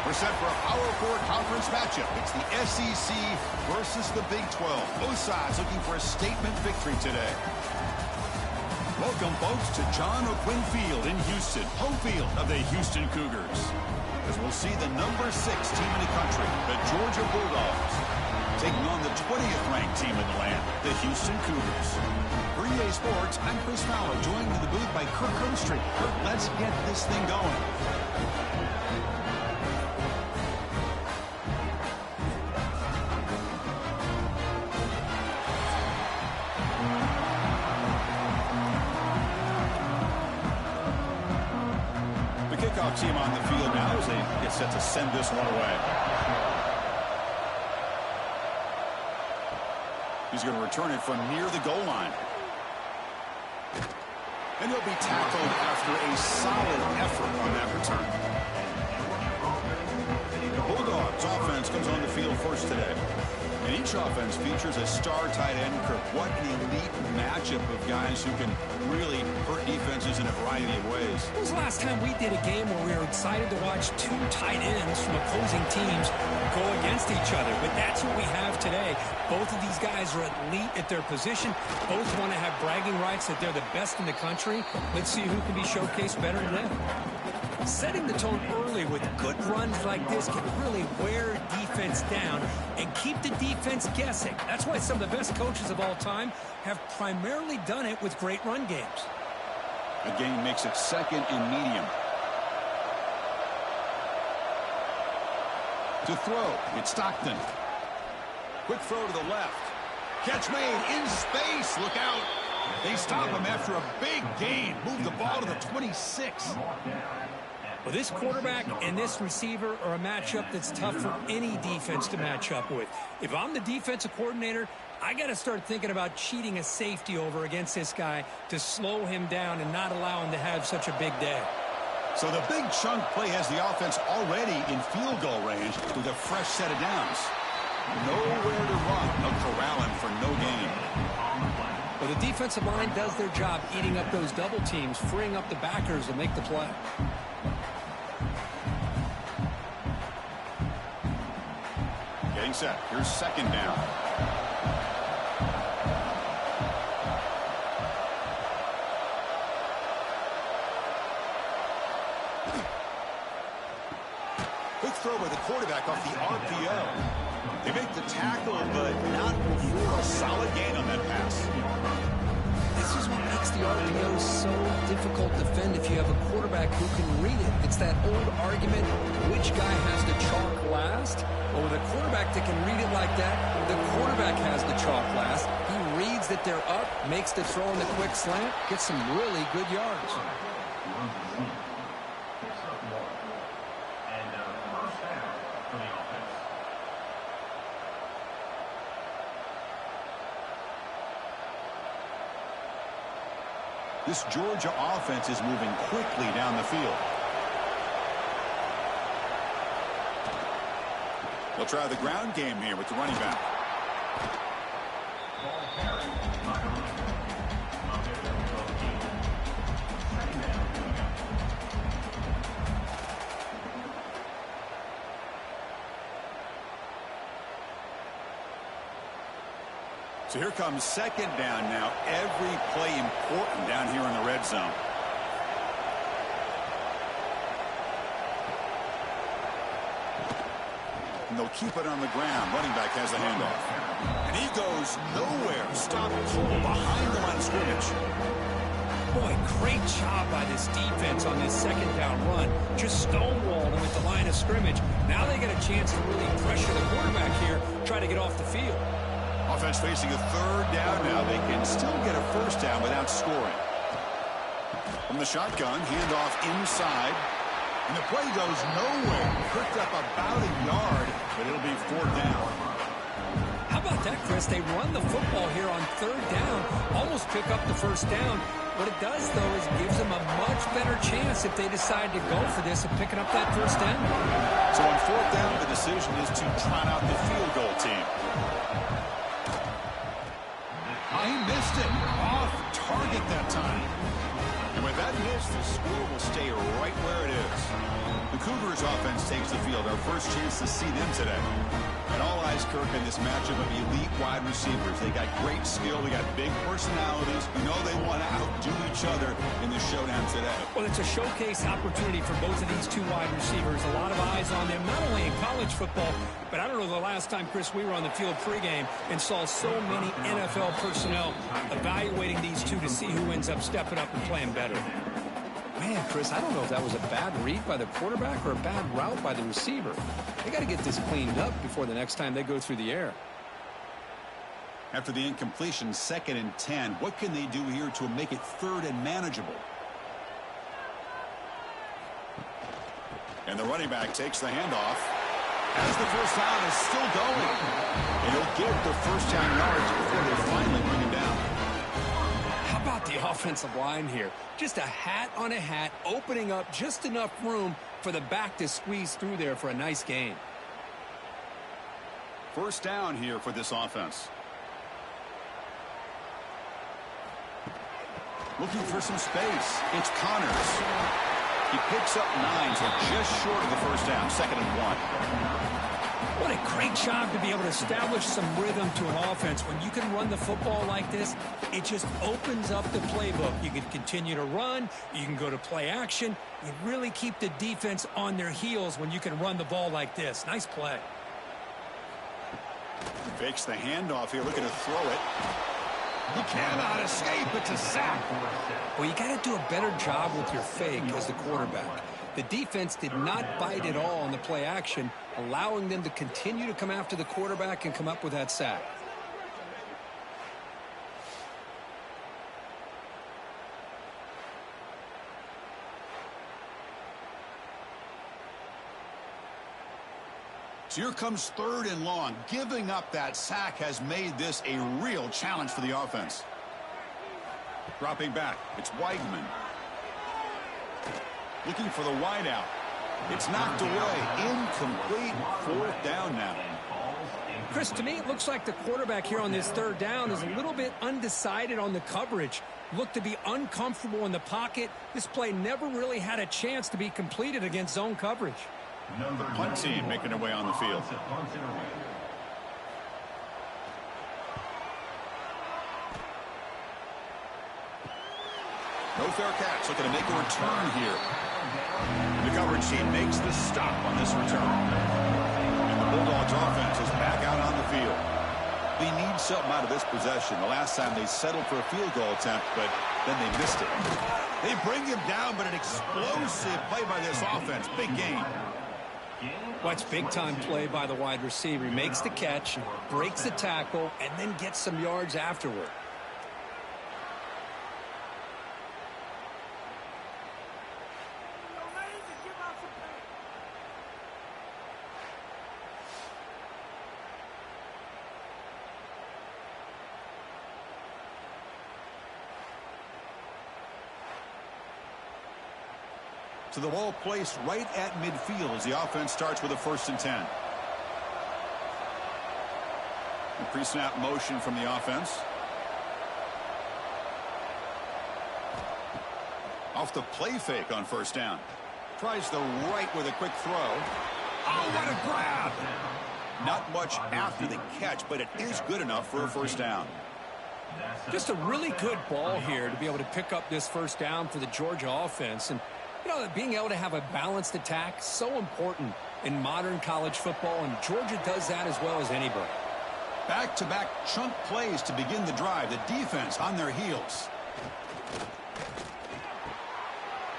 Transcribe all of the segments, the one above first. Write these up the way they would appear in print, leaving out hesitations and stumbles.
We're set for a Power 4 conference matchup. It's the SEC versus the Big 12. Both sides looking for a statement victory today. Welcome, folks, to John O'Quinn Field in Houston, home field of the Houston Cougars. As we'll see the number 6 team in the country, the Georgia Bulldogs, taking on the 20th ranked team in the land, the Houston Cougars. For EA Sports, I'm Chris Fowler, joined in the booth by Kirk Herbstreit. Kirk, let's get this thing going. Team on the field now as they get set to send this one away. He's going to return it from near the goal line. And he'll be tackled after a solid effort on that return. The Bulldogs offense comes on the field first today. And each offense features a star tight end. Kirk, what an elite matchup of guys who can really hurt defenses in a variety of ways. When was the last time we did a game where we were excited to watch 2 tight ends from opposing teams go against each other? But that's what we have today. Both of these guys are elite at their position. Both want to have bragging rights that they're the best in the country. Let's see who can be showcased better than them. Setting the tone early with good runs like this can really wear defense down and keep the defense guessing. That's why some of the best coaches of all time have primarily done it with great run games. The game makes it second and medium. To throw, it's Stockton. Quick throw to the left. Catch made in space. Look out. They stop him after a big gain. Move the ball to the 26. Well, this quarterback and this receiver are a matchup that's tough for any defense to match up with. If I'm the defensive coordinator, I got to start thinking about cheating a safety over against this guy to slow him down and not allow him to have such a big day. So the big chunk play has the offense already in field goal range with a fresh set of downs. Nowhere to run. They'll corral him for no gain. Well, the defensive line does their job eating up those double teams, freeing up the backers to make the play. Getting set. Here's second down. Quick throw by the quarterback off the RPO. They make the tackle, but not before a solid gain on that pass. This is what makes the RPO so difficult to defend if you have a quarterback who can read it. It's that old argument, which guy has the chalk last? Well, with a quarterback that can read it like that, the quarterback has the chalk last. He reads that they're up, makes the throw in the quick slant, gets some really good yards. This Georgia offense is moving quickly down the field. They'll try the ground game here with the running back. So here comes second down now. Every play important down here in the red zone. And they'll keep it on the ground. Running back has the handoff. And he goes nowhere. Stop cold behind the line of scrimmage. Boy, great job by this defense on this second down run. Just stonewalled him at the line of scrimmage. Now they get a chance to really pressure the quarterback here, try to get off the field. Offense facing a third down now. They can still get a first down without scoring. From the shotgun, handoff inside. And the play goes nowhere. Picked up about a yard, but it'll be fourth down. How about that, Chris? They run the football here on third down, almost pick up the first down. What it does, though, is gives them a much better chance if they decide to go for this of picking up that first down. So on fourth down, the decision is to trot out the field goal team. He missed it. Off target that time. And With that miss, the score will stay right where it is. The Cougars offense takes the field. Our first chance to see them today. And all eyes, Kirk, in this matchup of elite wide receivers. They got great skill. They got big personalities. You know they want to outdo each other in the showdown today. Well, it's a showcase opportunity for both of these two wide receivers. A lot of eyes on them, not only in college football, but I don't know the last time, Chris, we were on the field pregame and saw so many NFL personnel evaluating these two to see who ends up stepping up and playing better. Man, Chris, I don't know if that was a bad read by the quarterback or a bad route by the receiver. They got to get this cleaned up before the next time they go through the air. After the incompletion, 2nd and 10. What can they do here to make it 3rd and manageable? And the running back takes the handoff. As the first down is still going. And he'll get the first down yards before they finally bring him down. How about the offensive line here? Just a hat on a hat, opening up just enough room for the back to squeeze through there for a nice gain. First down here for this offense. Looking for some space. It's Connors. He picks up 9, so just short of the first down. 2nd and 1. What a great job to be able to establish some rhythm to an offense. When you can run the football like this, it just opens up the playbook. You can continue to run. You can go to play action. You really keep the defense on their heels when you can run the ball like this. Nice play. Fakes the handoff here, looking to throw it. He cannot escape. It's a sack. Well, you got to do a better job with your fake as the quarterback. The defense did not bite at all on the play action, allowing them to continue to come after the quarterback and come up with that sack. So here comes 3rd and long. Giving up that sack has made this a real challenge for the offense. Dropping back, it's Weidman. Looking for the wideout. It's knocked away. Incomplete. 4th down now. Chris, to me, it looks like the quarterback here on this 3rd down is a little bit undecided on the coverage. Looked to be uncomfortable in the pocket. This play never really had a chance to be completed against zone coverage. The punt team making their way on the field. No fair catch. Looking to make a return here. The coverage team makes the stop on this return. And the Bulldogs offense is back out on the field. They need something out of this possession. The last time they settled for a field goal attempt, but then they missed it. They bring him down, but an explosive play by this offense. Big gain. Watch big-time play by the wide receiver. He makes the catch, breaks the tackle, and then gets some yards afterward. So the ball placed right at midfield as the offense starts with a 1st and 10. The pre-snap motion from the offense. Off the play fake on 1st down. Tries the right with a quick throw. Oh, what a grab! Not much after the catch, but it is good enough for a 1st down. Just a really good ball here to be able to pick up this 1st down for the Georgia offense. And you know, being able to have a balanced attack, so important in modern college football, and Georgia does that as well as anybody. Back-to-back chunk plays to begin the drive. The defense on their heels.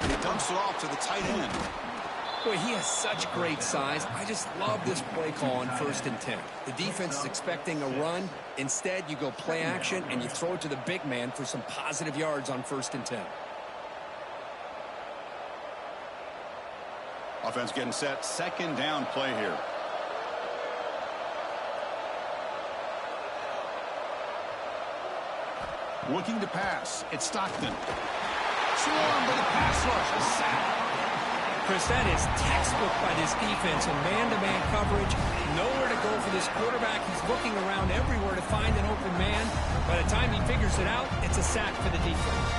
And he dumps it off to the tight end. Boy, he has such great size. I just love this play call on 1st and 10. The defense is expecting a run. Instead, you go play action, and you throw it to the big man for some positive yards on 1st and 10. Offense getting set. 2nd down play here. Looking to pass. It's Stockton. Swarmed by the pass rush. A sack. Chris, that is textbook by this defense in man-to-man coverage. Nowhere to go for this quarterback. He's looking around everywhere to find an open man. By the time he figures it out, it's a sack for the defense.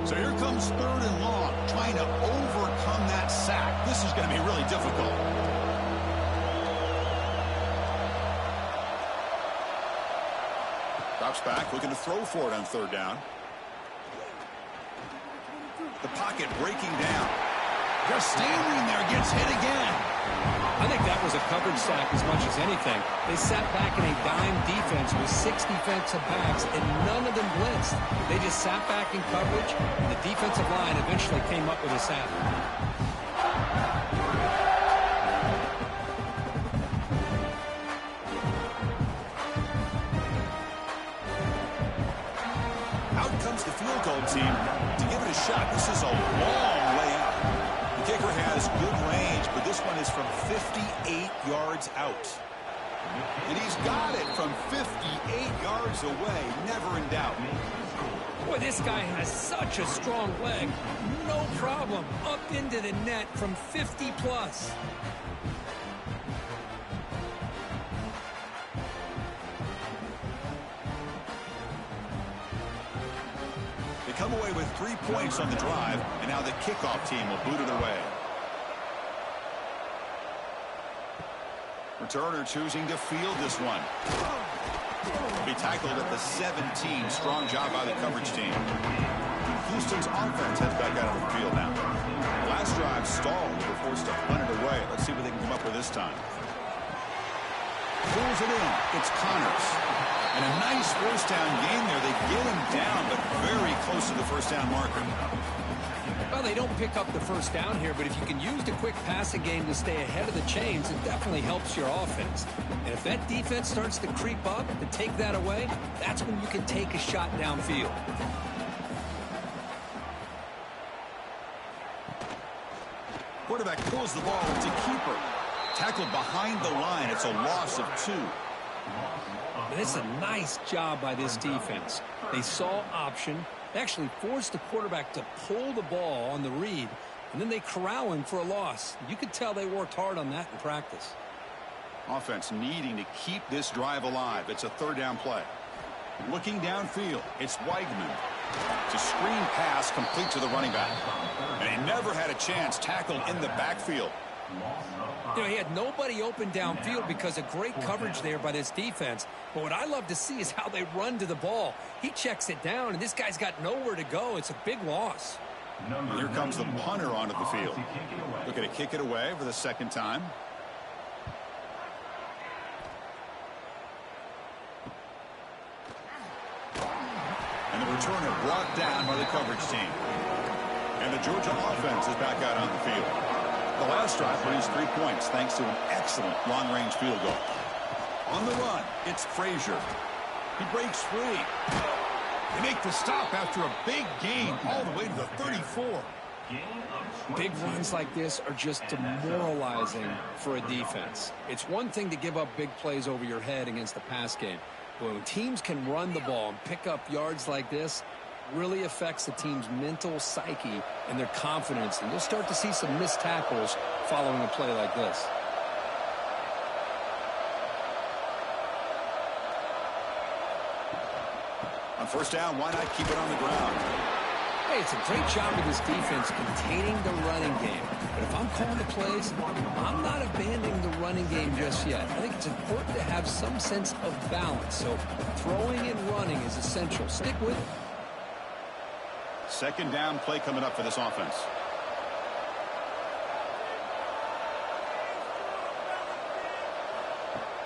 So here comes 3rd and long, trying to overcome that sack. This is going to be really difficult. Drops back, looking to throw for it on 3rd down. The pocket breaking down. Just standing there, gets hit again. I think that was a coverage sack as much as anything. They sat back in a dime defense with 6 defensive backs, and none of them blitzed. They just sat back in coverage, and the defensive line eventually came up with a sack. Out comes the field goal team to give it a shot. This is a long way out. The kicker has good range, but this one is from 58 yards out. And he's got it from 58 yards away, never in doubt. Boy, this guy has such a strong leg. No problem. Up into the net from 50 plus. They come away with 3 points on the drive, and now the kickoff team will boot it away. Returner choosing to field this one. Be tackled at the 17. Strong job by the coverage team. Houston's offense heads back out of the field now. The last drive stalled. They were forced to punt it away. Let's see what they can come up with this time. Pulls it in. It's Connors. And a nice first down gain there. They get him down, but very close to the first down marker. Well, they don't pick up the first down here, but if you can use the quick passing game to stay ahead of the chains, it definitely helps your offense. And if that defense starts to creep up and take that away, that's when you can take a shot downfield. Quarterback pulls the ball to keeper. Tackled behind the line. It's a loss of 2. And it's a nice job by this defense. They saw option. They actually forced the quarterback to pull the ball on the read, and then they corral him for a loss. You could tell they worked hard on that in practice. Offense needing to keep this drive alive. It's a 3rd down play. Looking downfield, it's Weigman. It's a screen pass complete to the running back. And he never had a chance tackled in the backfield. You know, he had nobody open downfield because of great coverage there by this defense. But what I love to see is how they run to the ball. He checks it down, and this guy's got nowhere to go. It's a big loss. Here comes the punter onto the field. Looking to kick it away for the 2nd time. And the returner brought down by the coverage team. And the Georgia offense is back out on the field. The last drive produced 3 points thanks to an excellent long-range field goal. On the run, it's Frazier. He breaks free. They make the stop after a big gain all the way to the 34. Big runs like this are just demoralizing for a defense. It's one thing to give up big plays over your head against the pass game. But when teams can run the ball and pick up yards like this, really affects the team's mental psyche and their confidence. And you'll start to see some missed tackles following a play like this. On 1st down, why not keep it on the ground? Hey, it's a great job of this defense containing the running game. But if I'm calling the plays, I'm not abandoning the running game just yet. I think it's important to have some sense of balance. So throwing and running is essential. Stick with it. 2nd down play coming up for this offense.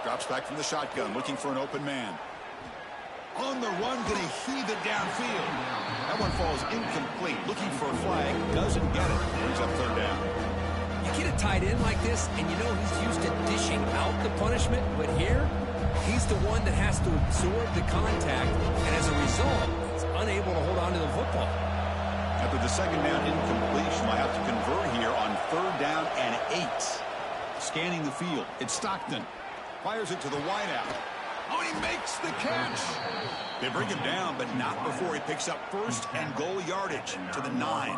Drops back from the shotgun, looking for an open man. On the run, going to heave it downfield. That one falls incomplete. Looking for a flag, doesn't get it. Brings up 3rd down. You get a tight end like this, and you know he's used to dishing out the punishment, but here, he's the one that has to absorb the contact, and as a result, he's unable to hold on to the football. After the 2nd down incompletion, I have to convert here on 3rd down and 8. Scanning the field, it's Stockton. Fires it to the wideout. Oh, he makes the catch. They bring him down, but not before he picks up 1st and goal yardage to the 9.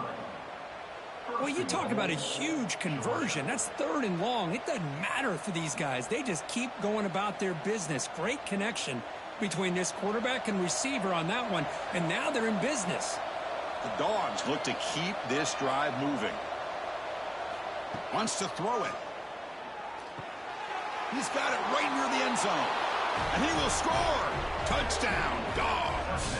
Well, you talk about a huge conversion. That's 3rd and long. It doesn't matter for these guys. They just keep going about their business. Great connection between this quarterback and receiver on that one, and now they're in business. The Dogs look to keep this drive moving. Wants to throw it. He's got it right near the end zone. And he will score. Touchdown, Dogs.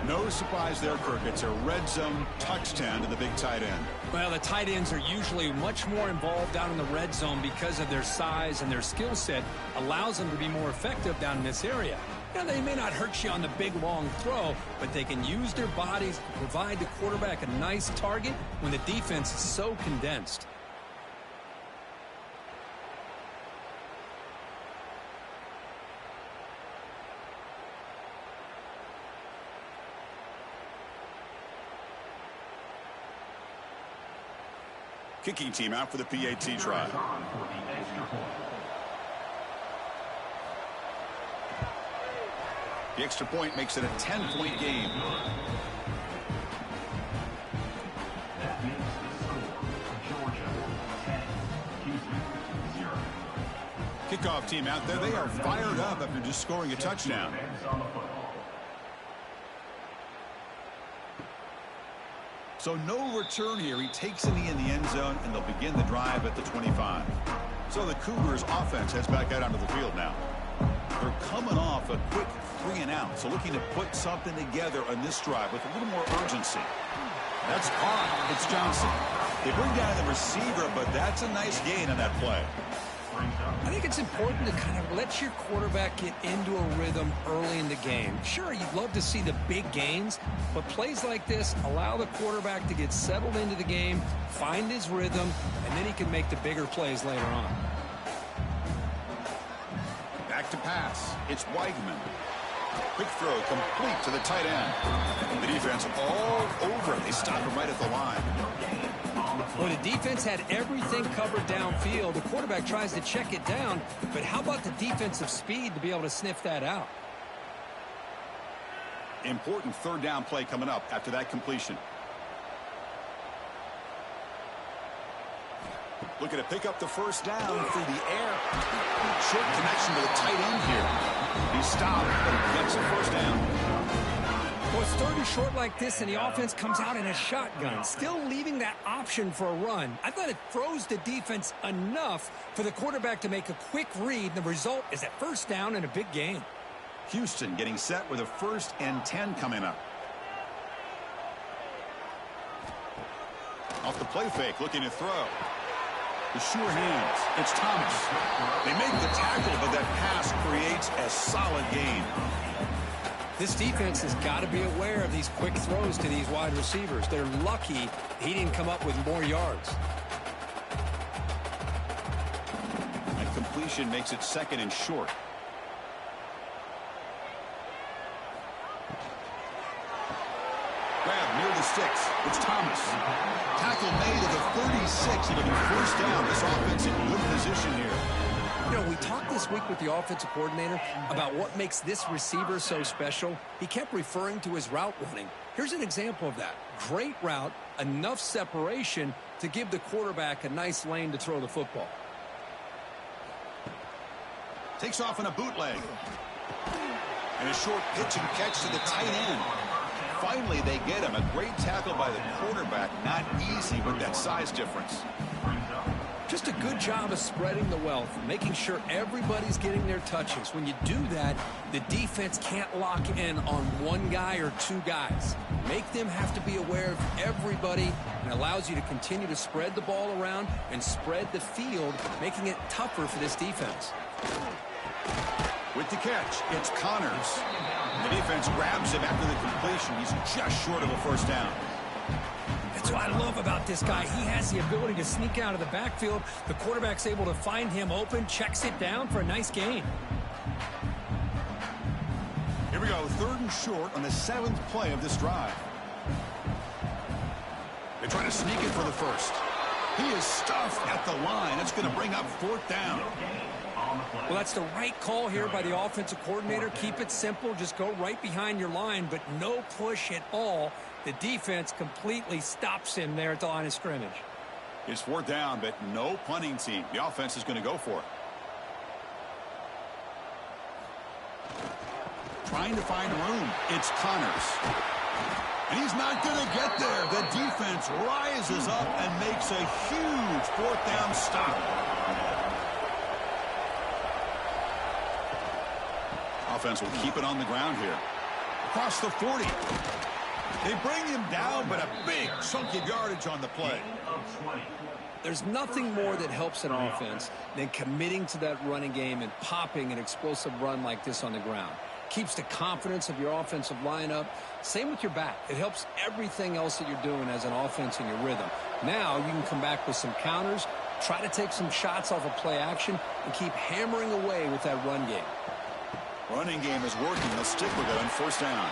No surprise there, Kirk. It's a red zone touchdown to the big tight end. Well, the tight ends are usually much more involved down in the red zone because of their size, and their skill set allows them to be more effective down in this area. Now, they may not hurt you on the big, long throw, but they can use their bodies to provide the quarterback a nice target when the defense is so condensed. Kicking team out for the PAT try. The extra point makes it a 10-point game. That makes the score Georgia 10, Houston 0. Kickoff team out there. They are fired up after just scoring a touchdown. So no return here. He takes it in the end zone, and they'll begin the drive at the 25. So the Cougars offense heads back out onto the field now. They're coming off a quick 3-and-out, so looking to put something together on this drive with a little more urgency. That's caught. It's Johnson. They bring down the receiver, but that's a nice gain on that play. I think it's important to kind of let your quarterback get into a rhythm early in the game. Sure, you'd love to see the big gains, but plays like this allow the quarterback to get settled into the game, find his rhythm, and then he can make the bigger plays later on. Back to pass. It's Weigman. Quick throw complete to the tight end. The defense all over. They stop him right at the line. Well, the defense had everything covered downfield. The quarterback tries to check it down, but how about the defensive speed to be able to sniff that out? Important third down play coming up after that completion. Looking to pick up the first down through the air. Short connection to the tight end here. He stopped, but he gets the first down. Well, it's third and short like this, and the offense comes out in a shotgun, still leaving that option for a run. I thought it froze the defense enough for the quarterback to make a quick read, and the result is a first down and a big gain. Houston getting set with a 1st and 10 coming up. Off the play fake, looking to throw. The sure hands. It's Thomas. They make the tackle, but that pass creates a solid gain. This defense has got to be aware of these quick throws to these wide receivers. They're lucky he didn't come up with more yards. That completion makes it 2nd and short. Grab near the sticks. It's Thomas. Tackle made at the 36. It'll be first down. This offense in good position here. You know, we talked this week with the offensive coordinator about what makes this receiver so special. He kept referring to his route running. Here's an example of that. Great route, enough separation to give the quarterback a nice lane to throw the football. Takes off in a bootleg. And a short pitch and catch to the tight end. Finally, they get him. A great tackle by the quarterback. Not easy with that size difference. Just a good job of spreading the wealth, making sure everybody's getting their touches. When you do that, the defense can't lock in on one guy or two guys. Make them have to be aware of everybody, and allows you to continue to spread the ball around and spread the field, making it tougher for this defense. With the catch, it's Connors. The defense grabs him after the completion. He's just short of a first down. That's what I love about this guy. He has the ability to sneak out of the backfield. The quarterback's able to find him open, checks it down for a nice gain. Here we go, 3rd and short on the 7th play of this drive. They're trying to sneak it for the first. He is stuffed at the line. It's going to bring up 4th down. Well, that's the right call here by the offensive coordinator. Keep it simple. Just go right behind your line, but no push at all. The defense completely stops him there at the line of scrimmage. It's 4th down, but no punting team. The offense is going to go for it. Trying to find room. It's Connors. And he's not going to get there. The defense rises up and makes a huge fourth down stop. Offense will keep it on the ground here. Across the 40. They bring him down, but a big chunk of yardage on the play. There's nothing more that helps an offense than committing to that running game and popping an explosive run like this on the ground. Keeps the confidence of your offensive lineup. Same with your back. It helps everything else that you're doing as an offense in your rhythm. Now you can come back with some counters, try to take some shots off of play action, and keep hammering away with that run game. Running game is working. They'll stick with it on first down.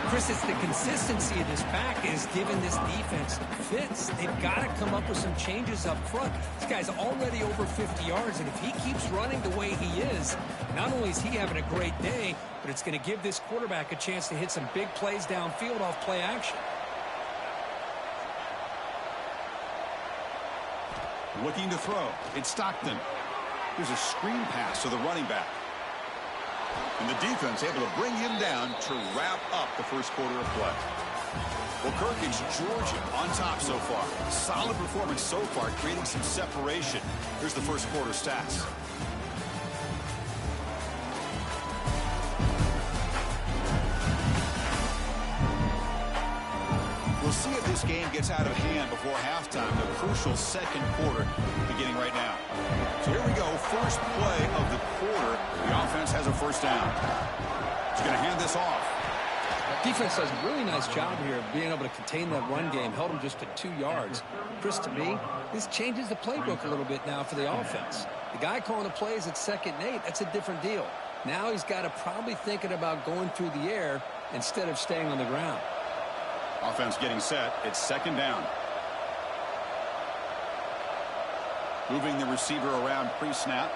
Chris, it's the consistency of this pack is giving this defense fits. They've got to come up with some changes up front. This guy's already over 50 yards, and if he keeps running the way he is, not only is he having a great day, but it's going to give this quarterback a chance to hit some big plays downfield off play action. Looking to throw. It's Stockton. Here's a screen pass to the running back. And the defense able to bring him down to wrap up the first quarter of play. Well, Kirk, it's Georgia on top so far. Solid performance so far, creating some separation. Here's the first quarter stats. We'll see if this game gets out of hand before halftime. The crucial second quarter beginning right now. So here we go. First play of the quarter. The offense has a first down. He's going to hand this off. Defense does a really nice job here of being able to contain that run game. Held him just to 2 yards. Chris, to me, this changes the playbook a little bit now for the offense. The guy calling the plays at 2nd and 8, that's a different deal. Now he's got to probably thinking about going through the air instead of staying on the ground. Offense getting set. It's 2nd down. Moving the receiver around pre-snap.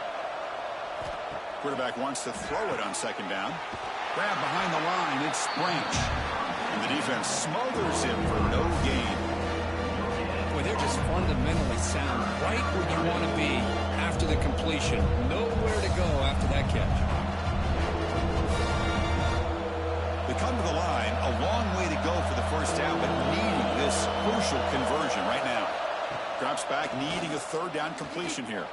Quarterback wants to throw it on 2nd down. Grab behind the line. It's Branch. And the defense smothers him for no gain. Boy, they're just fundamentally sound. Right where you want to be after the completion. Nowhere to go after that catch. They come to the line. A long way to go for the first down, but needing this crucial conversion right now. Drops back, needing a 3rd down completion here.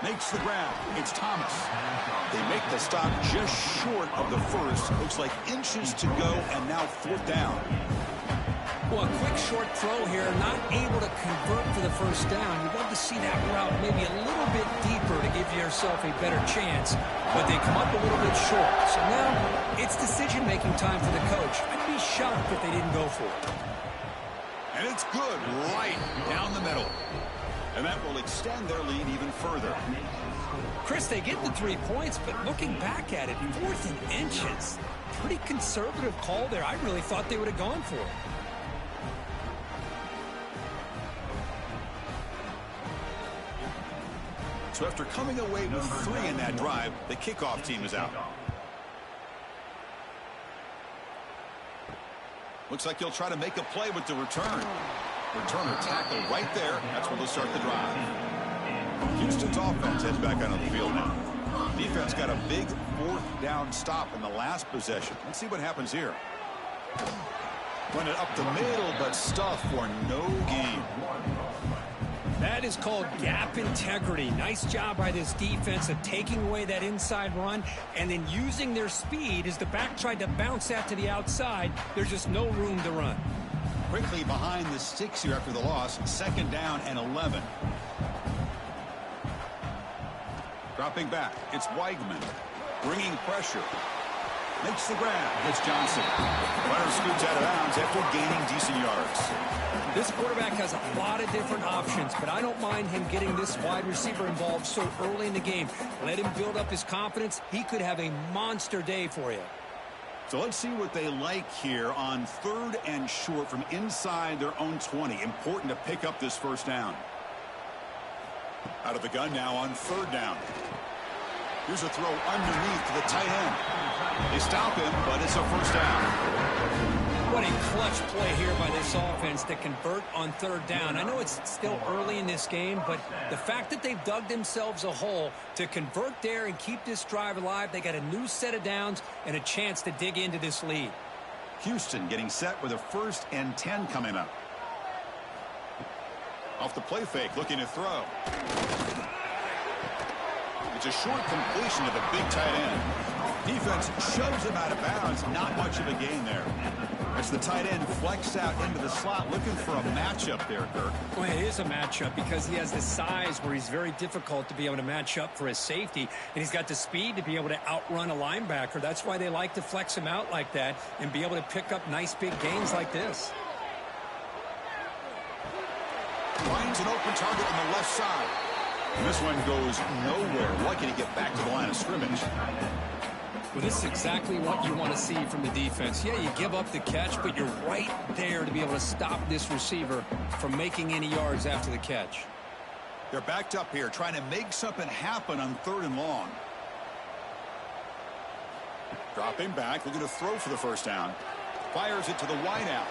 Makes the grab. It's Thomas. They make the stop just short of the first. Looks like inches to go, and now 4th down. Well, a quick short throw here, not able to convert for the first down. You'd love to see that route maybe a little bit deeper to give yourself a better chance, but they come up a little bit short. So now it's decision-making time for the coach. I'd be shocked if they didn't go for it. And it's good right down the middle. And that will extend their lead even further. Chris, they get the 3 points, but looking back at it, 4th and inches. Pretty conservative call there. I really thought they would have gone for it. So after coming away with 3 in that drive, the kickoff team is out. Looks like he'll try to make a play with the return. Returner tackled right there. That's when they'll start the drive. Houston's offense heads back out on the field now. Defense got a big 4th down stop in the last possession. Let's see what happens here. Run it up the middle, but stuff for no gain. That is called gap integrity. Nice job by this defense of taking away that inside run and then using their speed as the back tried to bounce that to the outside. There's just no room to run. Quickly behind the sticks here after the loss. 2nd down and 11. Dropping back. It's Weigman. Bringing pressure. Makes the grab. It's Johnson. Runner scoots out of bounds after gaining decent yards. This quarterback has a lot of different options, but I don't mind him getting this wide receiver involved so early in the game. Let him build up his confidence. He could have a monster day for you. So let's see what they like here on 3rd and short from inside their own 20. Important to pick up this first down. Out of the gun now on 3rd down. Here's a throw underneath to the tight end. They stop him, but it's a first down. What a clutch play here by this offense to convert on 3rd down. I know it's still early in this game, but the fact that they've dug themselves a hole to convert there and keep this drive alive, they got a new set of downs and a chance to dig into this lead. Houston getting set with a 1st and 10 coming up. Off the play fake, looking to throw. It's a short completion to the big tight end. Defense shoves him out of bounds. Not much of a gain there. As the tight end flexed out into the slot, looking for a matchup there, Kirk. Well, it is a matchup because he has the size where he's very difficult to be able to match up for his safety, and he's got the speed to be able to outrun a linebacker. That's why they like to flex him out like that and be able to pick up nice big gains like this. Finds an open target on the left side. And this one goes nowhere. Lucky to get back to the line of scrimmage. Well, this is exactly what you want to see from the defense. Yeah, you give up the catch, but you're right there to be able to stop this receiver from making any yards after the catch. They're backed up here, trying to make something happen on 3rd and long. Dropping back, looking to throw for the 1st down. Fires it to the wideout.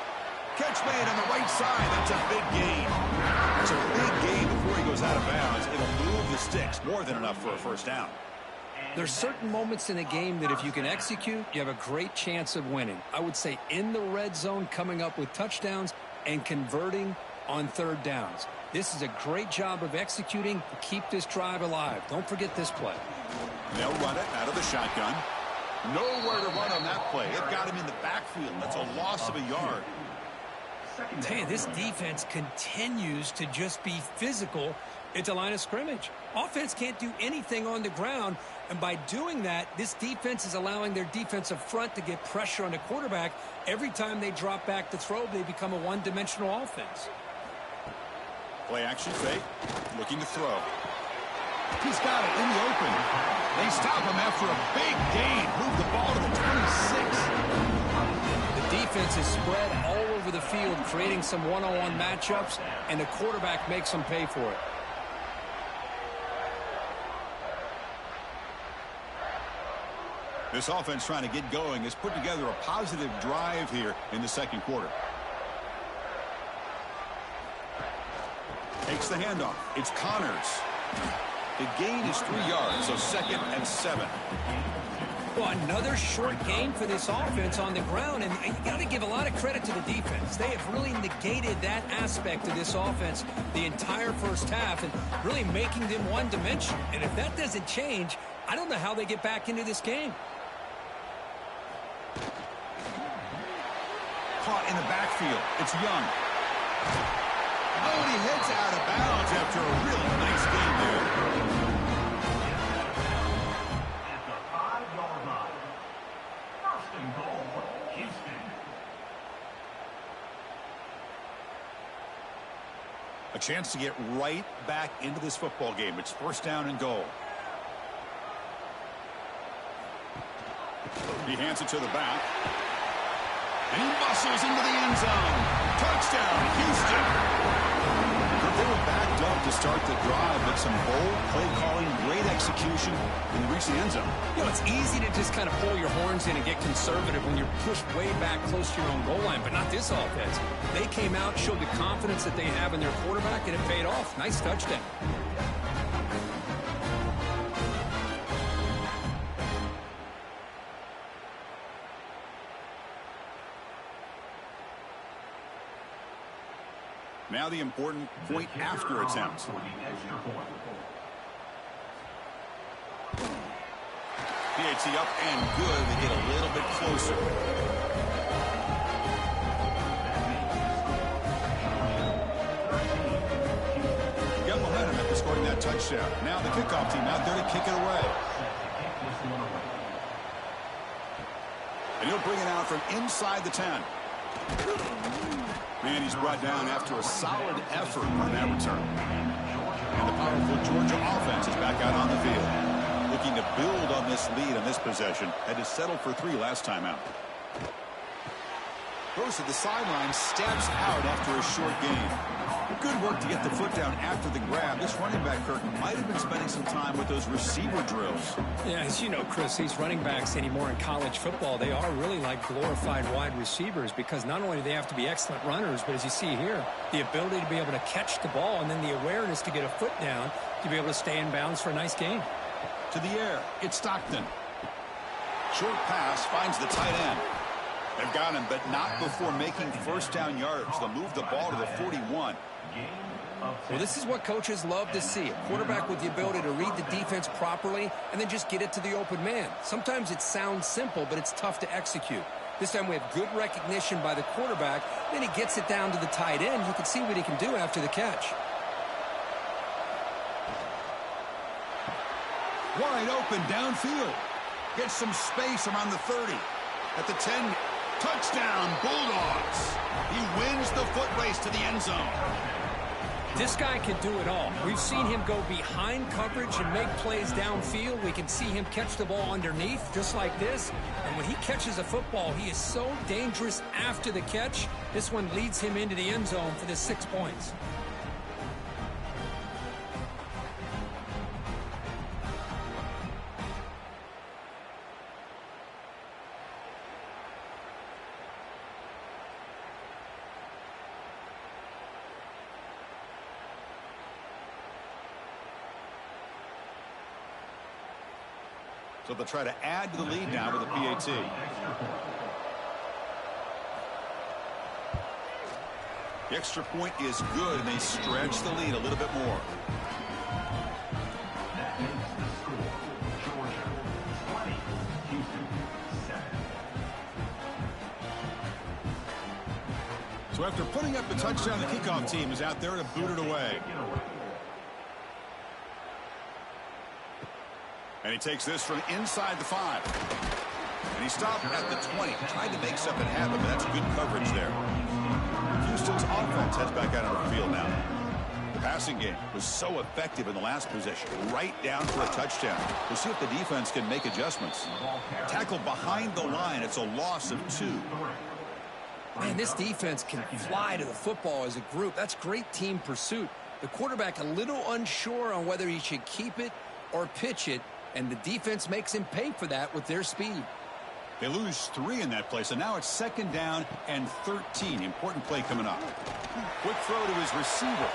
Catch made on the right side. That's a big gain. That's a big gain before he goes out of bounds. It'll move the sticks, more than enough for a 1st down. There's certain moments in a game that if you can execute, you have a great chance of winning. I would say in the red zone, coming up with touchdowns and converting on 3rd downs. This is a great job of executing to keep this drive alive. Don't forget this play. They'll run it out of the shotgun. Nowhere to run on that play. It got him in the backfield. That's a loss of a yard. Tell you, this defense continues to just be physical at the line of scrimmage. Offense can't do anything on the ground, and by doing that, this defense is allowing their defensive front to get pressure on the quarterback. Every time they drop back to throw, they become a one-dimensional offense. Play action fake, looking to throw. He's got it in the open. They stop him after a big gain. Move the ball to the 26. The defense is spread all over the field, creating some one-on-one matchups, and the quarterback makes them pay for it. This offense trying to get going has put together a positive drive here in the 2nd quarter. Takes the handoff. It's Connors. The gain is 3 yards, so 2nd and 7. Well, another short gain for this offense on the ground, and you got to give a lot of credit to the defense. They have really negated that aspect of this offense the entire 1st half and really making them one-dimensional. And if that doesn't change, I don't know how they get back into this game. Caught in the backfield. It's Young. Oh, and he heads out of bounds after a really nice game there. At the 5-yard line. 1st and goal, Houston. A chance to get right back into this football game. It's 1st down and goal. He hands it to the back. And he muscles into the end zone. Touchdown, Houston. They were backed up to start the drive, but some bold play calling, great execution, and reach the end zone. You know, it's easy to just kind of pull your horns in and get conservative when you're pushed way back close to your own goal line, but not this offense. They came out, showed the confidence that they have in their quarterback, and it paid off. Nice touchdown. Now the important point after attempt. PAT up and good. They get a little bit closer. Got momentum after scoring that touchdown. Now the kickoff team out there to kick it away. And he'll bring it out from inside the 10. And he's brought down after a solid effort on that return. And the powerful Georgia offense is back out on the field. Looking to build on this lead on this possession. Had to settle for 3 last time out. Goes to the sideline, steps out after a short gain. Good work to get the foot down after the grab. This running back, Kirk, might have been spending some time with those receiver drills. Yeah, as you know, Chris, these running backs anymore in college football, they are really like glorified wide receivers because not only do they have to be excellent runners, but as you see here, the ability to be able to catch the ball and then the awareness to get a foot down to be able to stay in bounds for a nice gain. To the air, it's Stockton. Short pass finds the tight end. They've got him, but not before making first down yards. They'll move the ball to the 41. Well, this is what coaches love to see. A quarterback with the ability to read the defense properly and then just get it to the open man. Sometimes it sounds simple, but it's tough to execute. This time we have good recognition by the quarterback. Then he gets it down to the tight end. You can see what he can do after the catch. Wide open downfield. Gets some space around the 30. At the 10, touchdown, Bulldogs. He wins the foot race to the end zone. This guy can do it all. We've seen him go behind coverage and make plays downfield. We can see him catch the ball underneath, just like this. And when he catches a football, he is so dangerous after the catch. This one leads him into the end zone for the 6 points. So they'll try to add to the lead now with a PAT. The extra point is good, and they stretch the lead a little bit more. That makes the score Georgia 20, Houston 7. So after putting up the touchdown, the kickoff team is out there to boot it away. And he takes this from inside the 5. And he stopped at the 20. Tried to make something happen, but that's good coverage there. Houston's offense heads back out on the field now. The passing game was so effective in the last possession, right down for a touchdown. We'll see if the defense can make adjustments. Tackled behind the line. It's a loss of 2. Man, this defense can fly to the football as a group. That's great team pursuit. The quarterback a little unsure on whether he should keep it or pitch it. And the defense makes him pay for that with their speed. They lose 3 in that play, so now it's 2nd down and 13. Important play coming up. Quick throw to his receiver.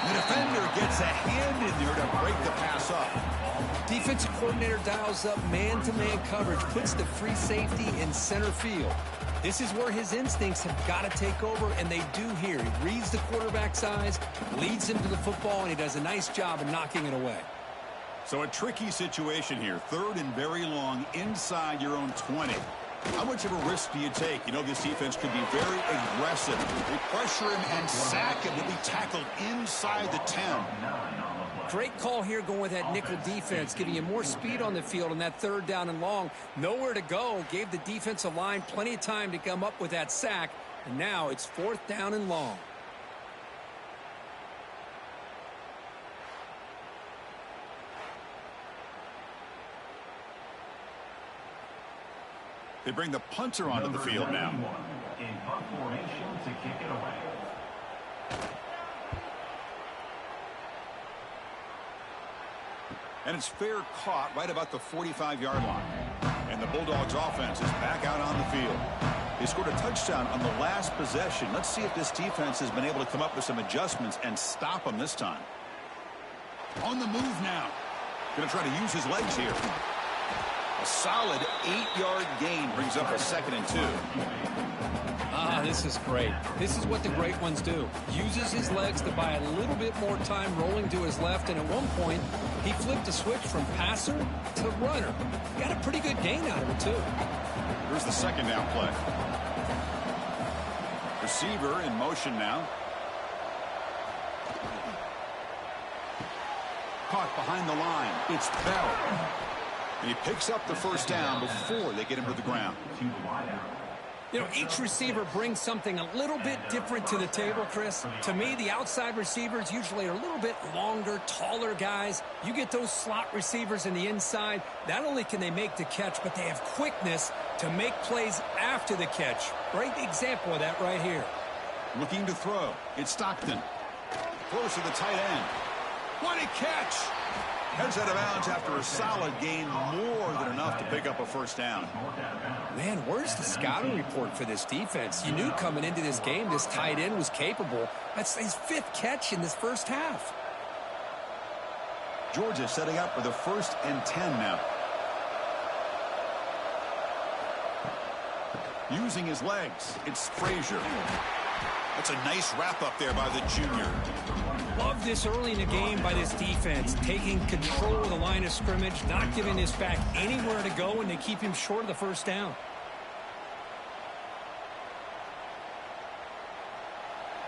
The defender gets a hand in there to break the pass up. Defensive coordinator dials up man-to-man coverage, puts the free safety in center field. This is where his instincts have got to take over, and they do here. He reads the quarterback's eyes, leads him to the football, and he does a nice job of knocking it away. So a tricky situation here. 3rd and very long inside your own 20. How much of a risk do you take? You know this defense could be very aggressive. They pressure him and sack him. He'll be tackled inside the 10. Great call here going with that nickel defense, giving you more speed on the field on that 3rd down and long. Nowhere to go. Gave the defensive line plenty of time to come up with that sack. And now it's 4th down and long. They bring the punter onto the field now. In punt formation to kick it away. And it's fair caught right about the 45-yard line. And the Bulldogs offense is back out on the field. They scored a touchdown on the last possession. Let's see if this defense has been able to come up with some adjustments and stop them this time. On the move now. Going to try to use his legs here. A solid 8-yard gain brings up a 2nd and 2. This is great. This is what the great ones do. Uses his legs to buy a little bit more time rolling to his left, and at one point, he flipped a switch from passer to runner. Got a pretty good gain out of it, too. Here's the 2nd down play. Receiver in motion now. Caught behind the line. It's Bell. And he picks up the 1st down before they get him to the ground. You know, each receiver brings something a little bit different to the table, Chris. To me, the outside receivers usually are a little bit longer, taller guys. You get those slot receivers in the inside, not only can they make the catch, but they have quickness to make plays after the catch. Great example of that right here. Looking to throw. It's Stockton. Close to the tight end. What a catch! Heads out of bounds after a solid gain, more than enough to pick up a 1st down. Man, where's the scouting report for this defense? You knew coming into this game this tight end was capable. That's his 5th catch in this first half. Georgia setting up for the 1st and 10 now. Using his legs, it's Frazier. That's a nice wrap-up there by the junior. Love this early in the game by this defense, taking control of the line of scrimmage, not giving this back anywhere to go, and they keep him short of the first down.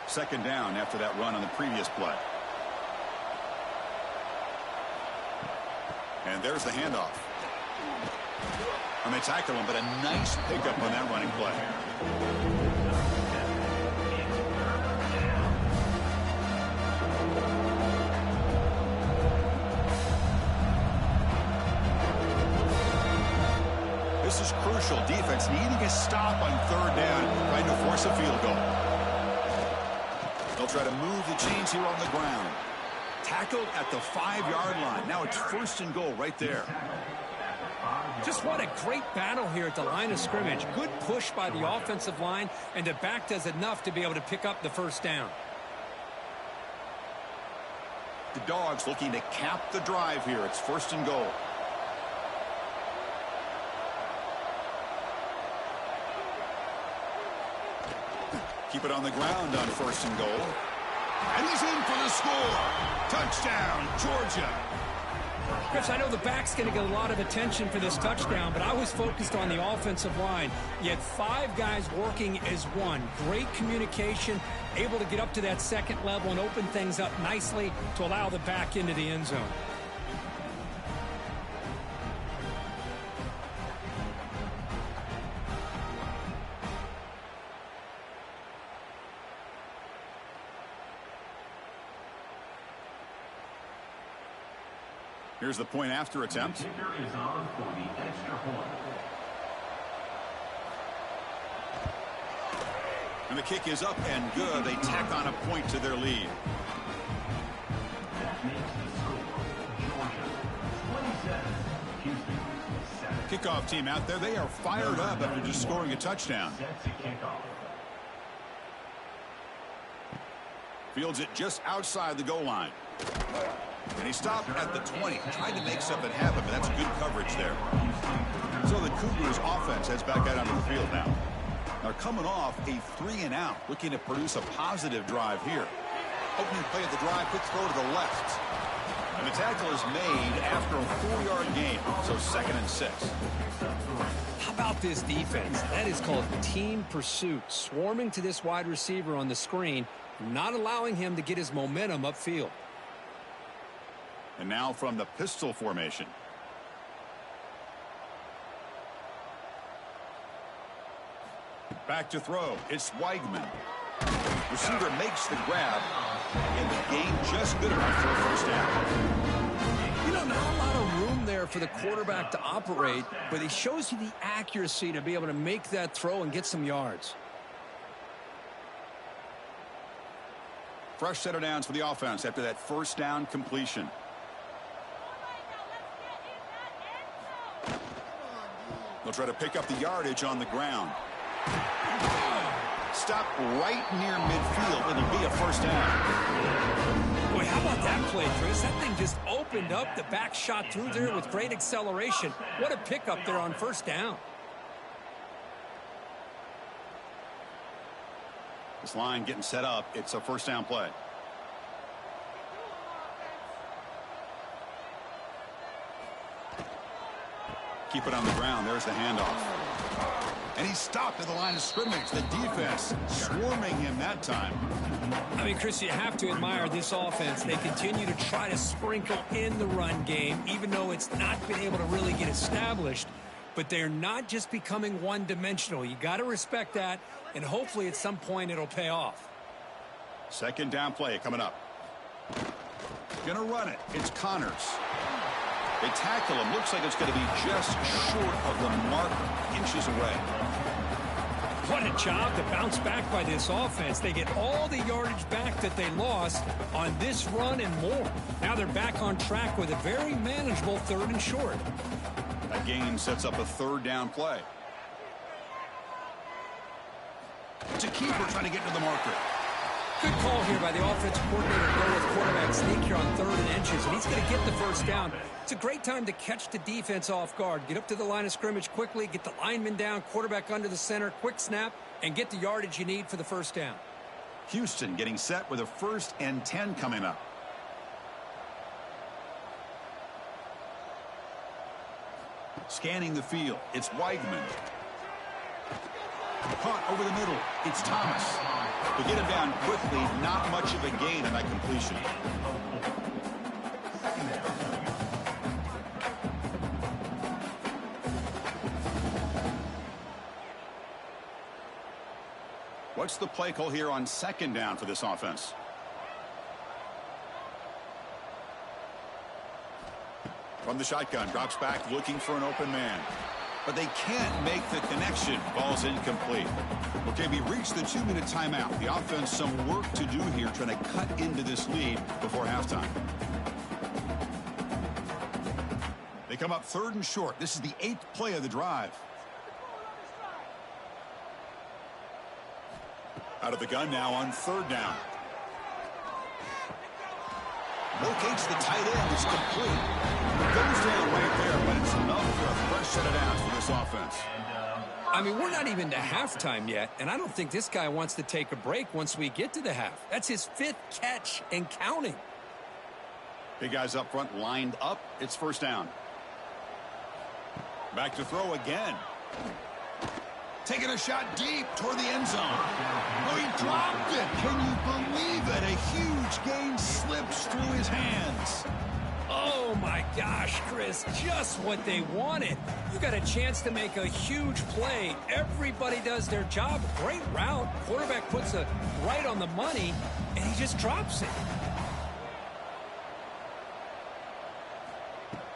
Second down after that run on the previous play. And there's the handoff. And they tackle him, but a nice pickup on that running play. This is crucial. Defense needing a stop on third down, trying to force a field goal. They'll try to move the chains here on the ground. Tackled at the 5-yard line. Now it's first and goal right there. Just what a great battle here at the line of scrimmage. Good push by the offensive line, and the back does enough to be able to pick up the first down. The Dogs looking to cap the drive here. It's first and goal. Keep it on the ground on first and goal. And he's in for the score. Touchdown, Georgia. Chris, I know the back's going to get a lot of attention for this touchdown, but I was focused on the offensive line. You had 5 guys working as one. Great communication, able to get up to that second level and open things up nicely to allow the back into the end zone. Here's the point after attempt. The kicker is on for the extra point. And the kick is up and good. They tack on a point to their lead. That makes the score Georgia 27, Houston 7. Kickoff team out there. They are fired up after just scoring a touchdown. Sets a kickoff. Fields it just outside the goal line. And he stopped at the 20. Tried to make something happen, but that's good coverage there. So the Cougars offense heads back out onto the field now. They're coming off a 3-and-out, looking to produce a positive drive here. Opening play of the drive, quick throw to the left. And the tackle is made after a 4-yard gain, so 2nd and 6. How about this defense? That is called team pursuit. Swarming to this wide receiver on the screen, not allowing him to get his momentum upfield. And now from the pistol formation. Back to throw. It's Weigman. Receiver makes the grab. And the gain just good enough for a first down. You know, not a lot of room there for the quarterback to operate, but he shows you the accuracy to be able to make that throw and get some yards. Fresh set of downs for the offense after that first down completion. They'll try to pick up the yardage on the ground. Stop right near midfield. It'll be a first down. Boy, how about that play, Chris? That thing just opened up. The back shot through there with great acceleration. What a pickup there on first down. This line getting set up. It's a first down play. Keep it on the ground. There's the handoff. And he stopped at the line of scrimmage. The defense swarming him that time. I mean, Chris, you have to admire this offense. They continue to try to sprinkle in the run game, even though it's not been able to really get established. But they're not just becoming one-dimensional. You got to respect that, and hopefully at some point it'll pay off. Second down play coming up. Gonna run it. It's Connors. They tackle him. Looks like it's going to be just short of the marker, inches away. What a job to bounce back by this offense. They get all the yardage back that they lost on this run and more. Now they're back on track with a very manageable 3rd and short. That gain sets up a 3rd down play. It's a keeper trying to get to the marker. Good call here by the offensive coordinator to go with quarterback sneak here on 3rd and inches, and he's going to get the first down. It's a great time to catch the defense off guard. Get up to the line of scrimmage quickly, get the lineman down, quarterback under the center, quick snap, and get the yardage you need for the first down. Houston getting set with a 1st and 10 coming up. Scanning the field, it's Weidman. Caught over the middle, it's Thomas. To get him down quickly, not much of a gain on that completion. What's the play call here on 2nd down for this offense? From the shotgun, drops back looking for an open man. But they can't make the connection. Ball's incomplete. Okay, we reached the 2-minute timeout. The offense some work to do here trying to cut into this lead before halftime. They come up 3rd and short. This is the 8th play of the drive. Out of the gun now on 3rd down. Locates the tight end. It's complete. It goes down right there, but it's enough for a fresh set of downs for this offense. I mean, we're not even to halftime yet, and I don't think this guy wants to take a break once we get to the half. That's his 5th catch and counting. Big guys up front lined up. It's 1st down. Back to throw again. Taking a shot deep toward the end zone. Oh, he dropped it. Can you believe it? A huge gain slips through his hands. Oh, my gosh, Chris, just what they wanted. You got a chance to make a huge play. Everybody does their job. Great route. Quarterback puts it right on the money, and he just drops it.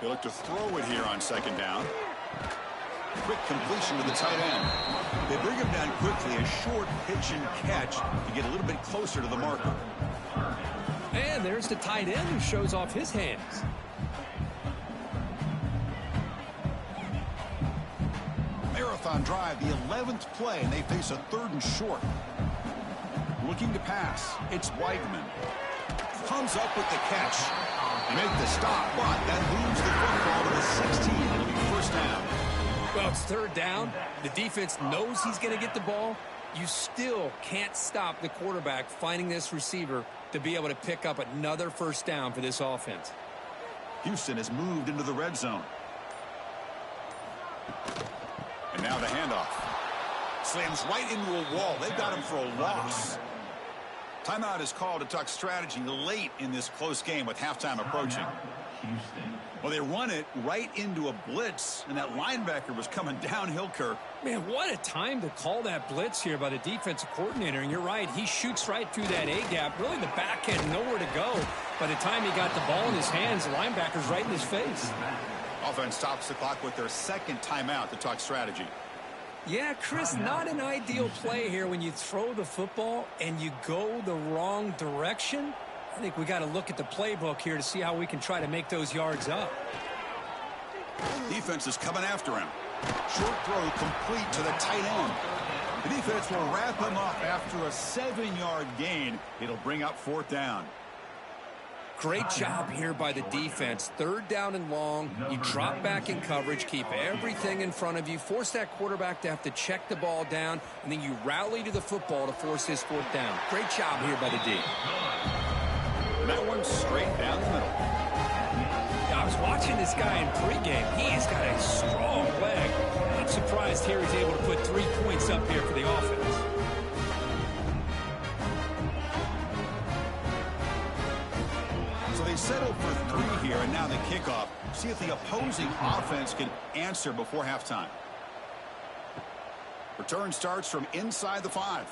They look to throw it here on 2nd down. Quick completion to the tight end. They bring him down quickly, a short pitch and catch to get a little bit closer to the marker. And there's the tight end who shows off his hands. Marathon drive, the 11th play, and they face a 3rd and short. Looking to pass, it's Weidman. Comes up with the catch. Make the stop, but that moves the football to the 16. It'll be 1st down. Well, it's 3rd down. The defense knows he's going to get the ball. You still can't stop the quarterback finding this receiver to be able to pick up another 1st down for this offense. Houston has moved into the red zone. And now the handoff. Slams right into a wall. They've got him for a loss. Timeout is called to talk strategy late in this close game with halftime approaching. Well, they run it right into a blitz, and that linebacker was coming downhill, Kirk. Man, what a time to call that blitz here by the defensive coordinator. And you're right, he shoots right through that A-gap. Really, the back end, nowhere to go. By the time he got the ball in his hands, the linebacker's right in his face. Offense stops the clock with their 2nd timeout to talk strategy. Yeah, Chris, not an ideal play here when you throw the football and you go the wrong direction. I think we got to look at the playbook here to see how we can try to make those yards up. Defense is coming after him. Short throw complete to the tight end. The defense will wrap him up after a 7-yard gain. It'll bring up 4th down. Great job here by the defense. 3rd down and long. You drop back in coverage, keep everything in front of you, force that quarterback to have to check the ball down, and then you rally to the football to force his 4th down. Great job here by the D. That one straight down the middle. I was watching this guy in pregame. He's got a strong leg. I'm surprised here he's able to put 3 points up here for the offense. So they settle for 3 here, and now the kickoff. See if the opposing offense can answer before halftime. Return starts from inside the 5.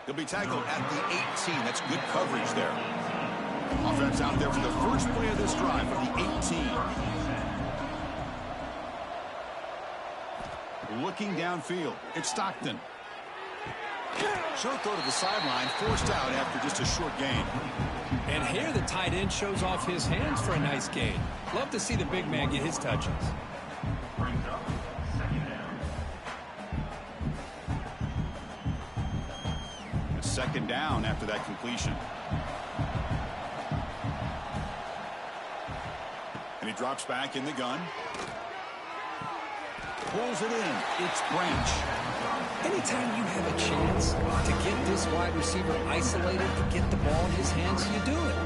He'll be tackled at the 18. That's good coverage there. Offense out there for the first play of this drive for the 18. Looking downfield, it's Stockton. Short throw to the sideline, forced out after just a short gain. And here the tight end shows off his hands for a nice gain. Love to see the big man get his touches. second down after that completion. And he drops back in the gun. Pulls it in. It's Branch. Anytime you have a chance to get this wide receiver isolated, to get the ball in his hands, you do it.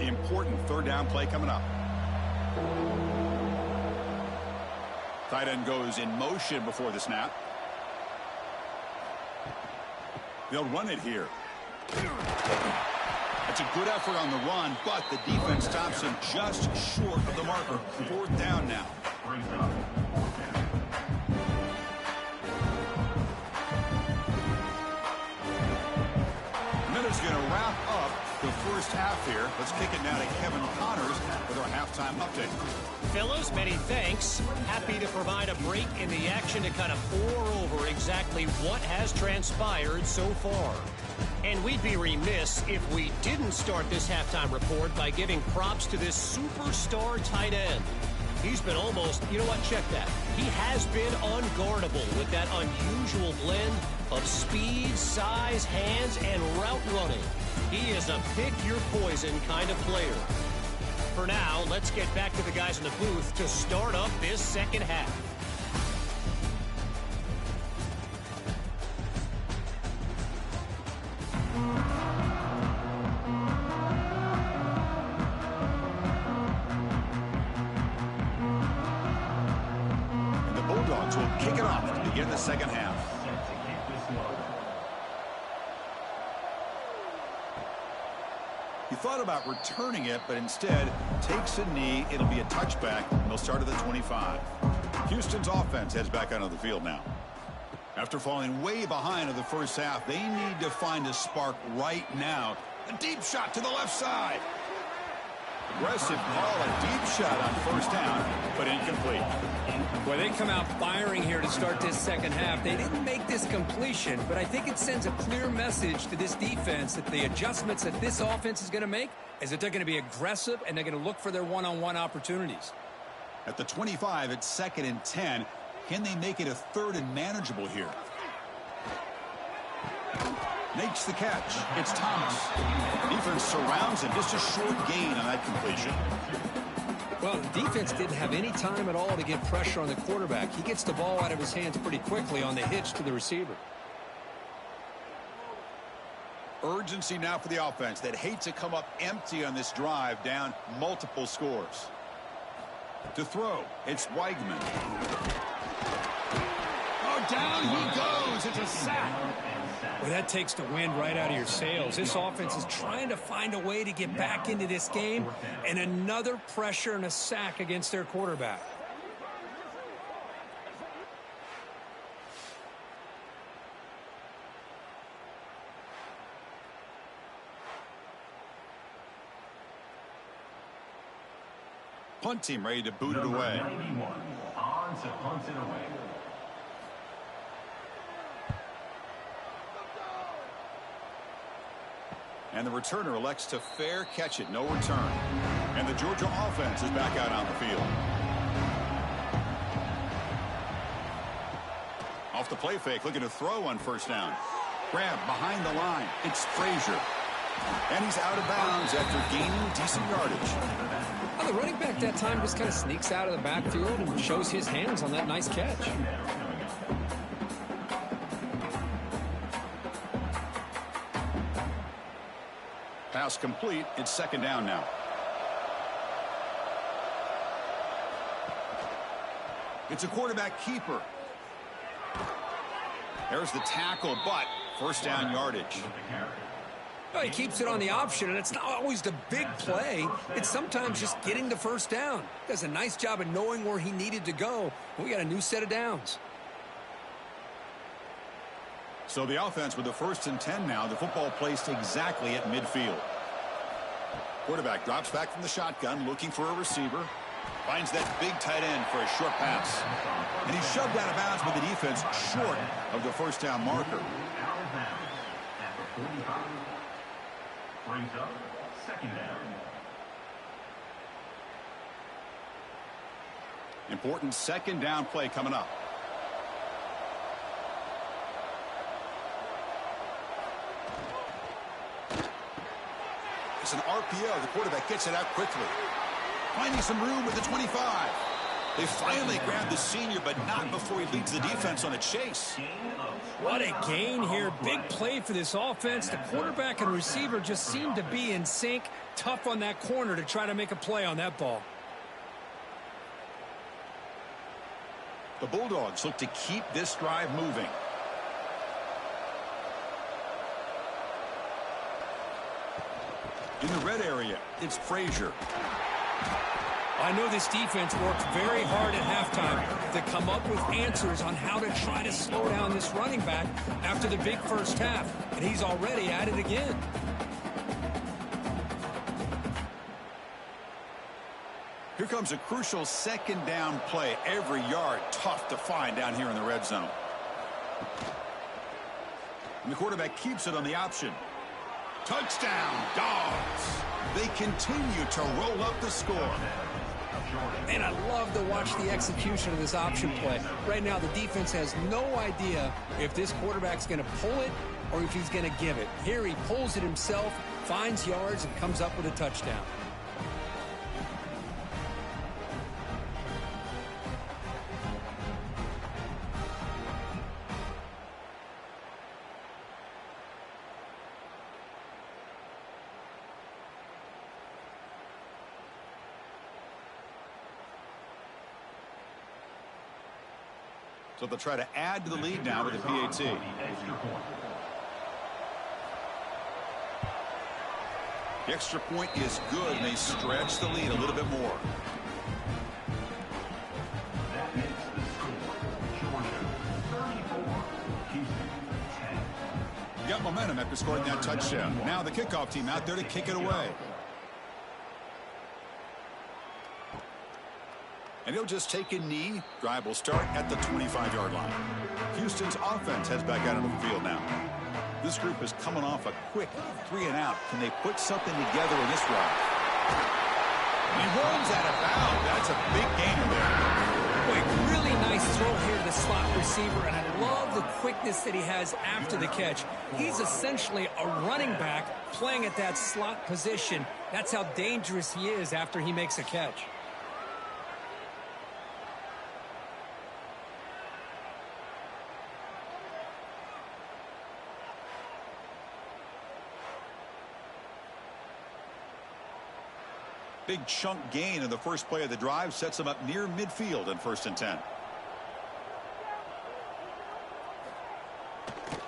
The important third down play coming up. Tight end goes in motion before the snap. They'll run it here. It's a good effort on the run, but the defense stops him just short of the marker. Fourth down now. Minute's going to wrap up the first half here. Let's kick it now to Kevin Connors with our halftime update. Fellows, many thanks. Happy to provide a break in the action to kind of pour over exactly what has transpired so far. And we'd be remiss if we didn't start this halftime report by giving props to this superstar tight end. He's been almost, you know what, check that. He has been unguardable with that unusual blend of speed, size, hands, and route running. He is a pick-your-poison kind of player. For now, let's get back to the guys in the booth to start up this second half. And the Bulldogs will kick it off to begin the second half. He thought about returning it, but instead takes a knee. It'll be a touchback. They'll start at the 25. Houston's offense heads back onto the field now. After falling way behind in the first half, they need to find a spark right now. A deep shot to the left side. Aggressive call, a deep shot on first down, but incomplete. Boy, they come out firing here to start this second half. They didn't make this completion, but I think it sends a clear message to this defense that the adjustments that this offense is going to make is that they're going to be aggressive and they're going to look for their one-on-one opportunities. At the 25, it's 2nd and 10. Can they make it a 3rd and manageable here? Makes the catch. It's Thomas. Defense surrounds him. Just a short gain on that completion. Well, the defense didn't have any time at all to get pressure on the quarterback. He gets the ball out of his hands pretty quickly on the hitch to the receiver. Urgency now for the offense that hate to come up empty on this drive, down multiple scores. To throw, it's Weigman. Oh, down he goes. It's a sack. Well, that takes the wind right out of your sails. This offense is trying to find a way to get back into this game, and another pressure and a sack against their quarterback. Punt team ready to boot it away. 91 on to punt it away. And the returner elects to fair catch it. No return. And the Georgia offense is back out on the field. Off the play fake, looking to throw on first down. Grab behind the line. It's Frazier. And he's out of bounds after gaining decent yardage. Well, the running back that time just kind of sneaks out of the backfield and shows his hands on that nice catch. Pass complete. It's 2nd down now. It's a quarterback keeper. There's the tackle, but first down yardage. Well, he keeps it on the option, and it's not always the big play. It's sometimes just getting the first down. Does a nice job of knowing where he needed to go. We got a new set of downs. So the offense with the 1st and 10 now. The football placed exactly at midfield. Quarterback drops back from the shotgun, looking for a receiver. Finds that big tight end for a short pass. And he's shoved out of bounds with the defense short of the first down marker. Out of bounds at the 45. Brings up 2nd down. Important second down play coming up. It's an RPO. The quarterback gets it out quickly. Finding some room with the 25. They finally grabbed the senior, but not before he leads the defense on a chase. What a gain here. Big play for this offense. The quarterback and receiver just seem to be in sync. Tough on that corner to try to make a play on that ball. The Bulldogs look to keep this drive moving. In the red area, it's Frazier. I know this defense worked very hard at halftime to come up with answers on how to try to slow down this running back after the big first half, and he's already at it again. Here comes a crucial second down play. Every yard tough to find down here in the red zone. And the quarterback keeps it on the option. Touchdown, Dogs. They continue to roll up the score. Man, I love to watch the execution of this option play. Right now, the defense has no idea if this quarterback's going to pull it or if he's going to give it. Here he pulls it himself, finds yards, and comes up with a touchdown. So they'll try to add to the lead now with the PAT. The extra point is good, and they stretch the lead a little bit more. That makes the score Georgia 34, Houston 10. You got momentum after scoring that touchdown. Now the kickoff team out there to kick it away. And he'll just take a knee. Drive will start at the 25-yard line. Houston's offense heads back out on the field now. This group is coming off a quick 3-and-out. Can they put something together in this drive? He runs out of bounds. That's a big gainer there. Boy, really nice throw here to the slot receiver, and I love the quickness that he has after the catch. He's essentially a running back playing at that slot position. That's how dangerous he is after he makes a catch. Big chunk gain in the first play of the drive sets them up near midfield in 1st and 10.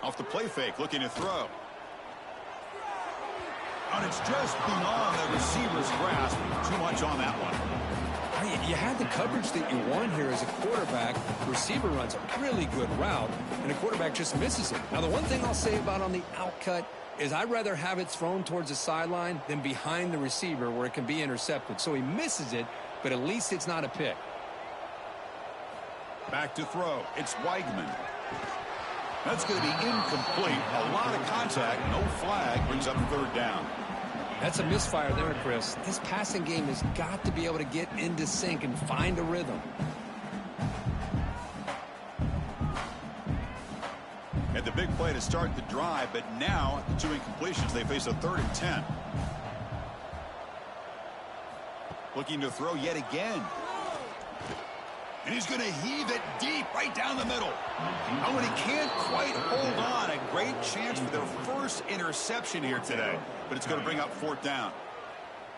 Off the play fake, looking to throw. And it's just beyond the receiver's grasp. Too much on that one. You had the coverage that you want here as a quarterback. The receiver runs a really good route, and the quarterback just misses it. Now, the one thing I'll say about on the outcut is I'd rather have it thrown towards the sideline than behind the receiver where it can be intercepted. So he misses it, but at least it's not a pick. Back to throw. It's Weigman. That's going to be incomplete. A lot of contact. No flag. Brings up 3rd down. That's a misfire there, Chris. This passing game has got to be able to get into sync and find a rhythm. Had the big play to start the drive, but now the 2 incompletions, they face a 3rd and 10. Looking to throw yet again. And he's going to heave it deep right down the middle. Oh, and he can't quite hold on. A great chance for their first interception here today, but it's going to bring up 4th down.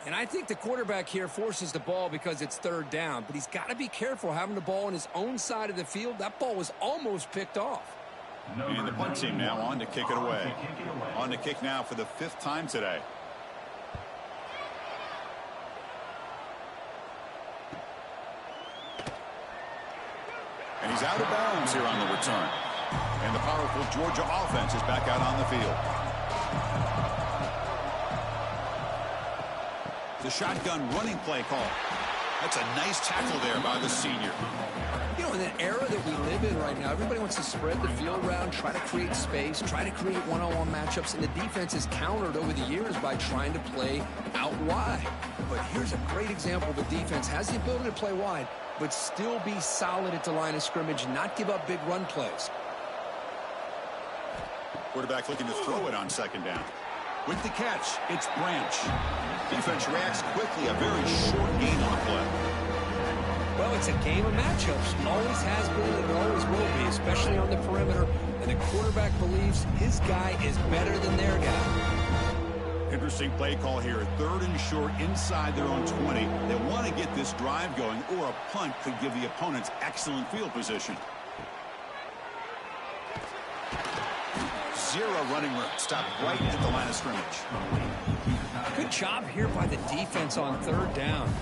And I think the quarterback here forces the ball because it's 3rd down, but he's got to be careful having the ball on his own side of the field. That ball was almost picked off. And the punt team now on to kick it away. On to kick now for the 5th time today. And he's out of bounds here on the return. And the powerful Georgia offense is back out on the field. The shotgun running play call. That's a nice tackle there by the senior. You know, in the era that we live in right now, everybody wants to spread the field around, try to create space, try to create one-on-one matchups, and the defense is countered over the years by trying to play out wide. But here's a great example. The defense has the ability to play wide. but still be solid at the line of scrimmage and not give up big run plays. Quarterback looking to throw it on second down. With the catch, it's Branch. Defense reacts quickly, a very short gain on the play. Well, it's a game of matchups. Always has been and it always will be, especially on the perimeter. And the quarterback believes his guy is better than their guy. Interesting play call here. Third and short inside their own 20. They want to get this drive going, or a punt could give the opponents excellent field position. Zero running room. Stopped right at the line of scrimmage. Good job here by the defense on third down.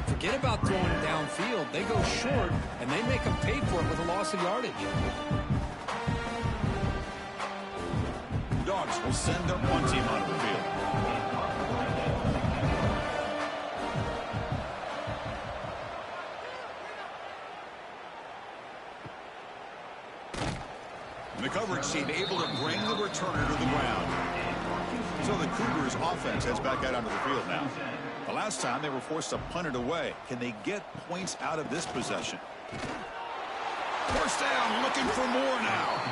Forget about throwing it downfield. They go short, and they make them pay for it with a loss of yardage. Dogs will send their punt team onto the field. And the coverage team able to bring the returner to the ground. So the Cougars offense heads back out onto the field now. The last time they were forced to punt it away. Can they get points out of this possession? First down, looking for more now.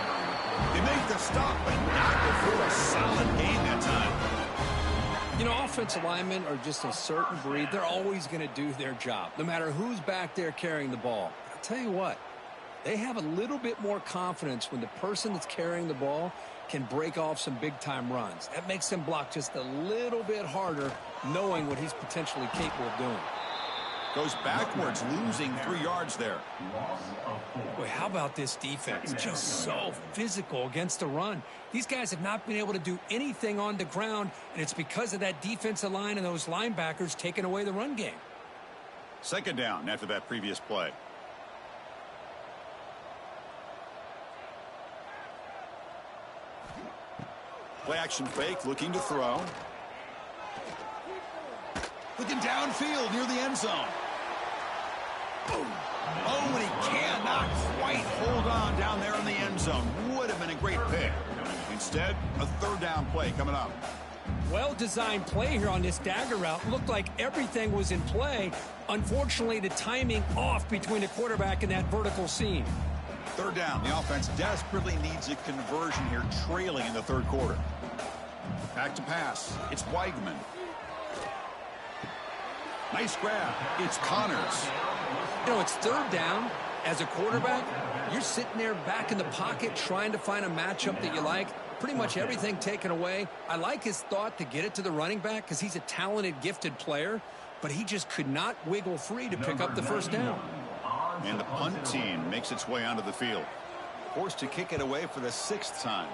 They make the stop, but not before a solid gain that time. You know, offensive linemen are just a certain breed. They're always going to do their job, no matter who's back there carrying the ball. I'll tell you what, they have a little bit more confidence when the person that's carrying the ball can break off some big-time runs. That makes them block just a little bit harder, knowing what he's potentially capable of doing. Goes backwards, losing 3 yards there. Boy, how about this defense? Just so physical against the run. These guys have not been able to do anything on the ground, and it's because of that defensive line and those linebackers taking away the run game. Second down after that previous play. Play action fake, looking to throw. Looking downfield near the end zone. Boom. Oh, and he cannot quite hold on down there in the end zone. Would have been a great pick. Instead, a third down play coming up. Well-designed play here on this dagger route. Looked like everything was in play. Unfortunately, the timing off between the quarterback and that vertical seam. Third down. The offense desperately needs a conversion here, trailing in the third quarter. Back to pass. It's Weigman. Nice grab. It's Connors. You know, it's third down. As a quarterback, you're sitting there back in the pocket trying to find a matchup that you like. Pretty much everything taken away. I like his thought to get it to the running back because he's a talented, gifted player, but he just could not wiggle free to pick up the first down. And the punt team makes its way onto the field. Forced to kick it away for the 6th time.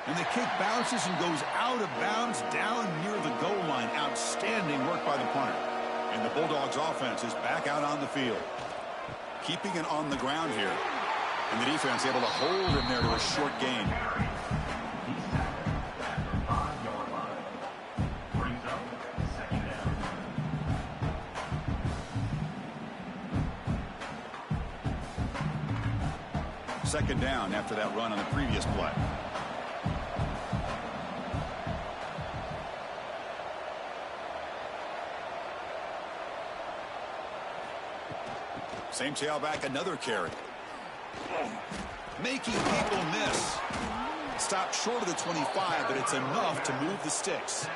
And the kick bounces and goes out of bounds down near the goal line. Outstanding work by the punter. And the Bulldogs offense is back out on the field. Keeping it on the ground here. And the defense able to hold him there to a short gain. Second down after that run on the previous play. Same tailback, another carry. Making people miss. Stopped short of the 25, but it's enough to move the sticks.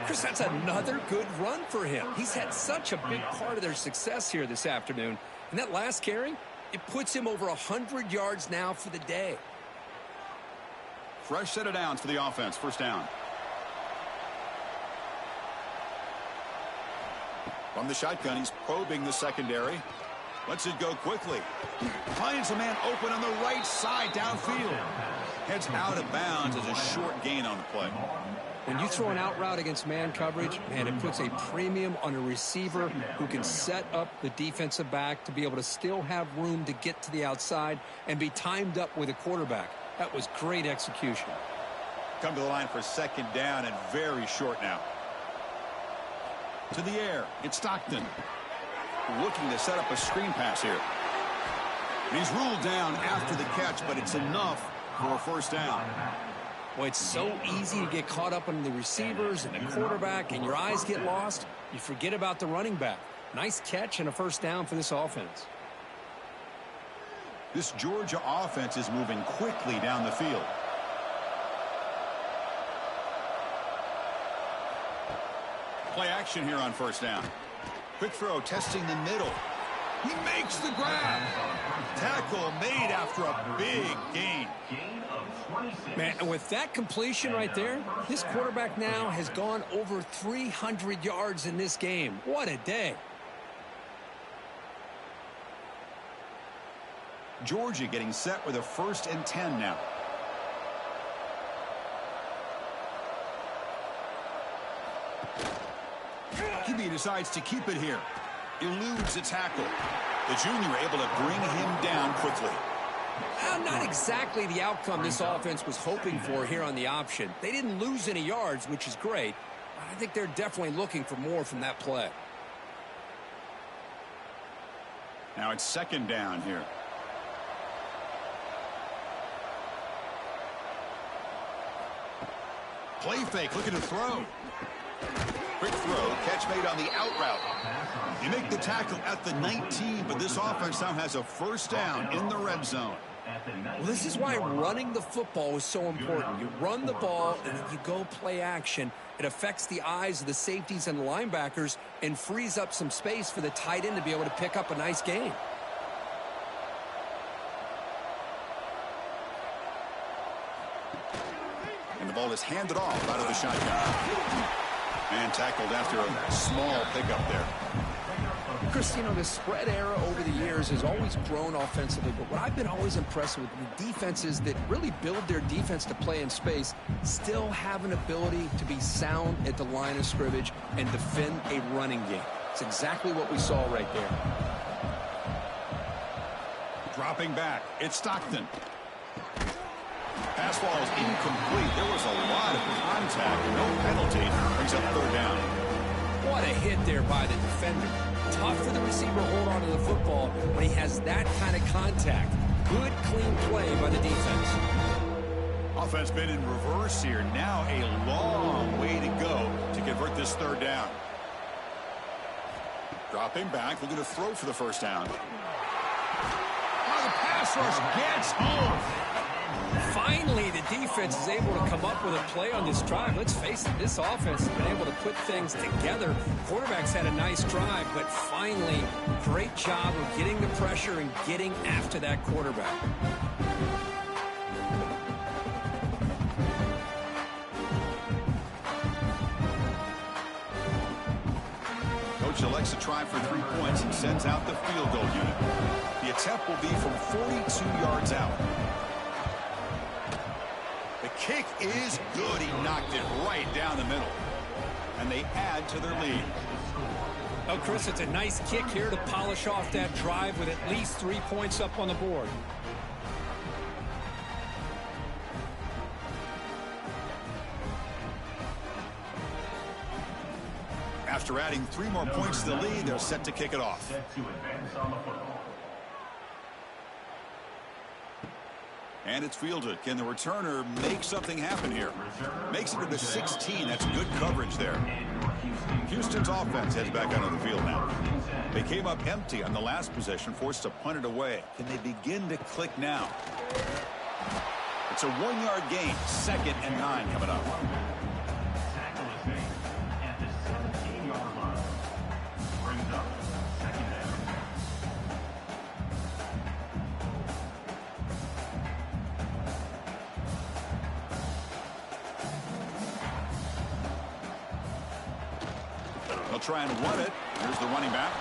Chris, that's another good run for him. He's had such a big part of their success here this afternoon. And that last carry, it puts him over 100 yards now for the day. Fresh set of downs for the offense. First down. From the shotgun, he's probing the secondary. Lets it go quickly. Finds a man open on the right side downfield. Heads out of bounds as a short gain on the play. When you throw an out route against man coverage, man, it puts a premium on a receiver who can set up the defensive back to be able to still have room to get to the outside and be timed up with a quarterback. That was great execution. Come to the line for second down and very short now. To the air, it's Stockton. Looking to set up a screen pass here. And he's ruled down after the catch, but it's enough for a first down. Well, it's so easy to get caught up on the receivers and the quarterback, and your eyes get lost. You forget about the running back. Nice catch and a first down for this offense. This Georgia offense is moving quickly down the field. Play action here on first down. Quick throw, testing the middle. He makes the grab. Tackle made after a big gain. Man, and with that completion right there, this quarterback now has gone over 300 yards in this game. What a day. Georgia getting set with a 1st and 10 now. QB decides to keep it here. Eludes the tackle. The junior able to bring him down quickly. Not exactly the outcome this offense was hoping for here on the option. They didn't lose any yards, which is great. But I think they're definitely looking for more from that play. Now it's 2nd down here. Play fake, looking to throw. Quick throw, catch made on the out route. You make the tackle at the 19, but this offense now has a 1st down in the red zone. Well, this is why running the football is so important. You run the ball, and then you go play action. It affects the eyes of the safeties and the linebackers and frees up some space for the tight end to be able to pick up a nice gain. And the ball is handed off out of the shotgun. And tackled after a small pickup there. Chris, you know, the spread era over the years has always grown offensively, but what I've been always impressed with the defenses that really build their defense to play in space still have an ability to be sound at the line of scrimmage and defend a running game. It's exactly what we saw right there. Dropping back, it's Stockton. Pass ball is incomplete. There was a lot of contact. No penalty. Brings up 3rd down. What a hit there by the defender. Tough for the receiver to hold on to the football when he has that kind of contact. Good, clean play by the defense. Offense been in reverse here. Now a long way to go to convert this 3rd down. Dropping back, looking to throw for the 1st down. Oh, the pass rush gets home. Finally, the defense is able to come up with a play on this drive. Let's face it, this offense has been able to put things together. Quarterback's had a nice drive, but finally, great job of getting the pressure and getting after that quarterback. Coach elects to try for 3 points and sends out the field goal unit. The attempt will be from 42 yards out. The kick is good. He knocked it right down the middle. And they add to their lead. Oh, Chris, it's a nice kick here to polish off that drive with at least 3 points up on the board. After adding 3 more points to the lead, they're set to kick it off. And it's fielded. Can the returner make something happen here? Makes it to the 16. That's good coverage there. Houston's offense heads back onto the field now. They came up empty on the last possession, forced to punt it away. Can they begin to click now? It's a 1-yard gain. 2nd and 9 coming up. They'll try and run it. Here's the running back.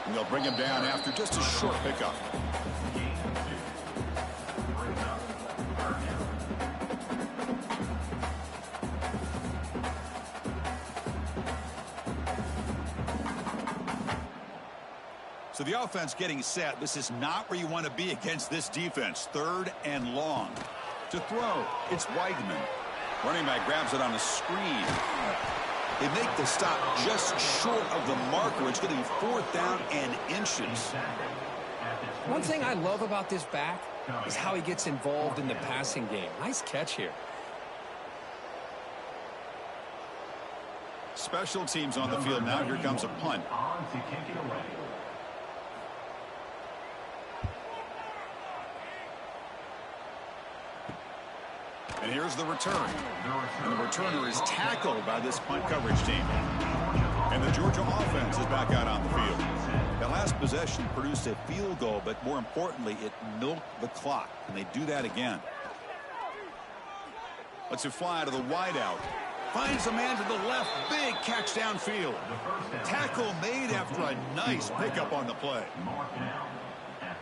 And they'll bring him down after just a short pickup. So the offense getting set. This is not where you want to be against this defense. 3rd and long. To throw, it's Weidman. Running back grabs it on a screen. They make the stop just short of the marker. It's going to be 4th down and inches. One thing I love about this back is how he gets involved in the passing game. Nice catch here. Special teams on the field now. Here comes a punt. On to kick it away. And here's the return. And the returner is tackled by this punt coverage team. And the Georgia offense is back out on the field. That last possession produced a field goal, but more importantly, it milked the clock. And they do that again. Lets it fly to the wideout. Finds a man to the left. Big catch downfield. Tackle made after a nice pickup on the play.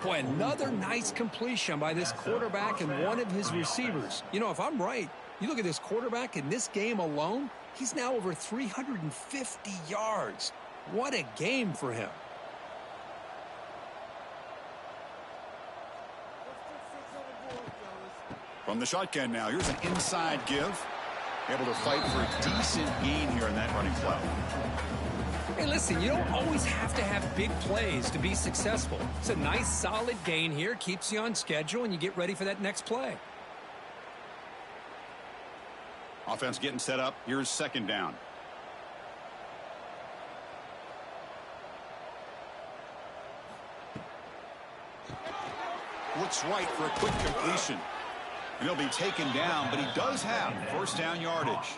Boy, another nice completion by this quarterback and one of his receivers. You know, if I'm right, you look at this quarterback in this game alone, he's now over 350 yards. What a game for him. From the shotgun now, here's an inside give. Able to fight for a decent gain here in that running play. Hey, listen, you don't always have to have big plays to be successful. It's a nice, solid gain here, keeps you on schedule, and you get ready for that next play. Offense getting set up. Here's second down. Looks right for a quick completion. And he'll be taken down, but he does have first down yardage.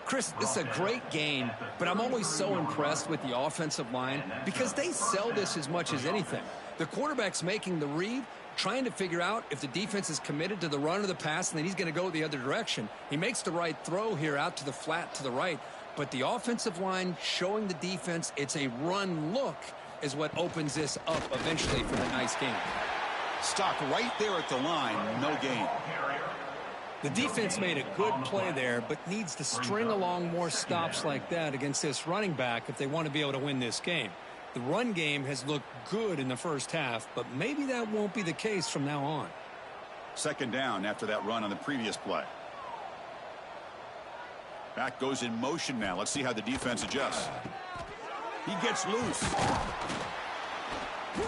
Chris, this is a great game, but I'm always so impressed with the offensive line because they sell this as much as anything. The quarterback's making the read, trying to figure out if the defense is committed to the run or the pass, and then he's going to go the other direction. He makes the right throw here out to the flat to the right, but the offensive line showing the defense it's a run look is what opens this up eventually for the nice game. Stopped right there at the line, no gain. The defense made a good play there, but needs to string along more stops like that against this running back if they want to be able to win this game. The run game has looked good in the first half, but maybe that won't be the case from now on. Second down after that run on the previous play. Back goes in motion now. Let's see how the defense adjusts. He gets loose.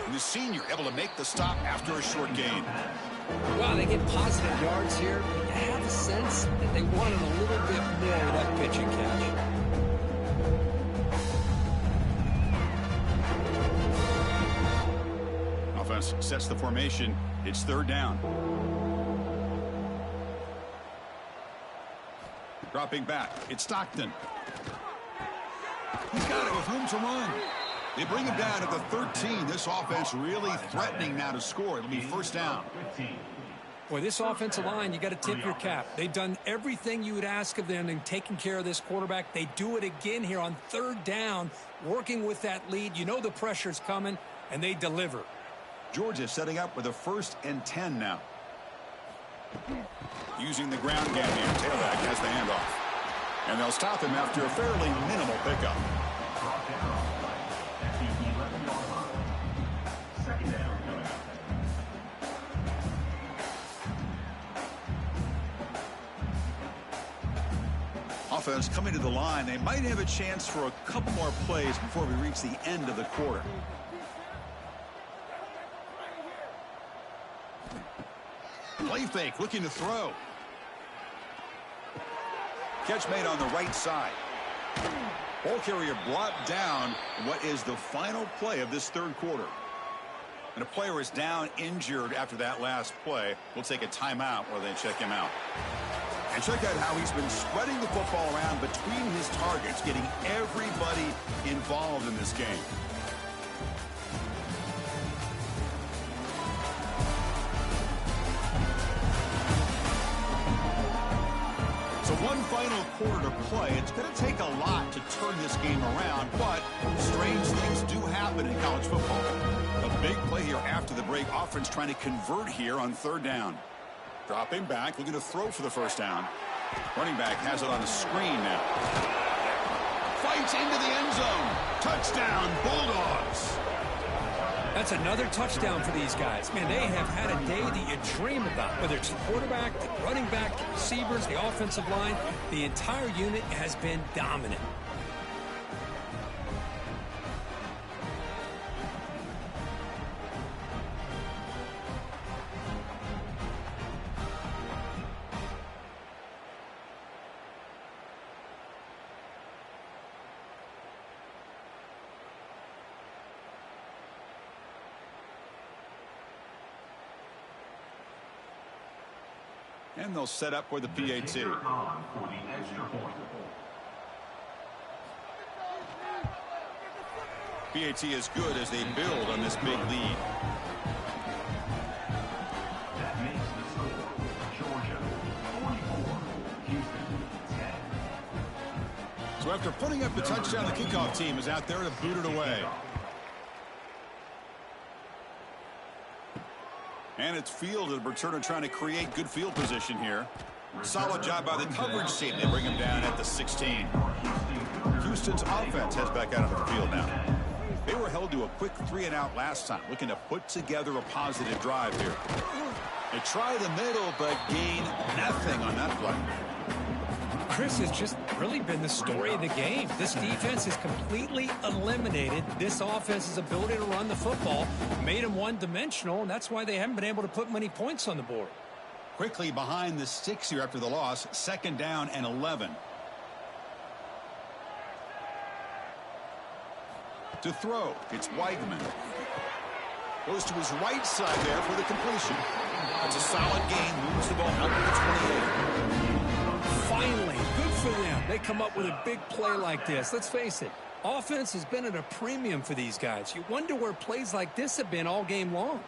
And the senior able to make the stop after a short gain. Wow, they get positive yards here. You have a sense that they wanted a little bit more of that pitch and catch. Offense sets the formation. It's third down. Dropping back. It's Stockton. He's got it with room to run. They bring him down at the 13. This offense really threatening now to score. It'll be first down. Boy, this offensive line, you got to tip your cap. They've done everything you would ask of them in taking care of this quarterback. They do it again here on third down, working with that lead. You know the pressure's coming, and they deliver. Georgia setting up with a 1st and 10 now. Using the ground game here. Tailback has the handoff. And they'll stop him after a fairly minimal pickup. Offense coming to the line. They might have a chance for a couple more plays before we reach the end of the quarter. Play fake, looking to throw. Catch made on the right side. Ball carrier brought down what is the final play of this third quarter. And a player is down injured after that last play. We'll take a timeout while they check him out. And check out how he's been spreading the football around between his targets, getting everybody involved in this game. So one final quarter to play. It's going to take a lot to turn this game around, but strange things do happen in college football. A big play here after the break. Offense trying to convert here on third down. Dropping back, looking to throw for the first down. Running back has it on the screen now. Fights into the end zone. Touchdown, Bulldogs. That's another touchdown for these guys. Man, they have had a day that you dream about. Whether it's the quarterback, the running back, the receivers, the offensive line, the entire unit has been dominant. And they'll set up for the PAT. On for the extra point. PAT is good as they build on this big lead. That makes the score Georgia 44, Houston 10. So after putting up the touchdown, the kickoff team is out there to boot it away. And it's fielded. Returner trying to create good field position here. Solid job by the coverage team. They bring him down at the 16. Houston's offense heads back out of the field now. They were held to a quick 3-and-out last time, looking to put together a positive drive here. They try the middle, but gain nothing on that play. Chris, has just really been the story of the game. This defense has completely eliminated this offense's ability to run the football, made them one-dimensional, and that's why they haven't been able to put many points on the board. Quickly behind the sticks here after the loss, 2nd down and 11. To throw, it's Weigman. Goes to his right side there for the completion. It's a solid gain, moves the ball out to the 28. Finally, good for them. They come up with a big play like this. Let's face it, offense has been at a premium for these guys. You wonder where plays like this have been all game long.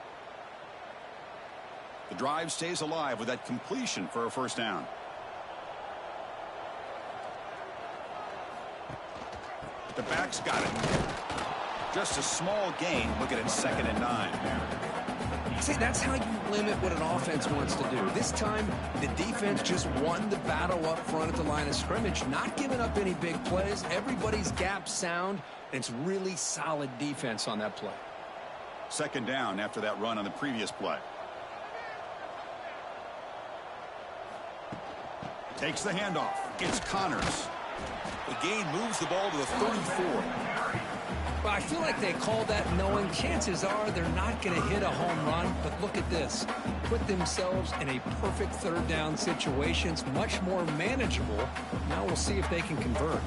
The drive stays alive with that completion for a 1st down. The back's got it. Just a small gain. Look at it, 2nd and 9. See, that's how you limit what an offense wants to do. This time, the defense just won the battle up front at the line of scrimmage, not giving up any big plays. Everybody's gap sound. It's really solid defense on that play. 2nd down after that run on the previous play. Takes the handoff. It's Connors. The gain moves the ball to the 34. Well, I feel like they called that knowing chances are they're not going to hit a home run. But look at this. Put themselves in a perfect 3rd down situation. It's much more manageable. Now we'll see if they can convert.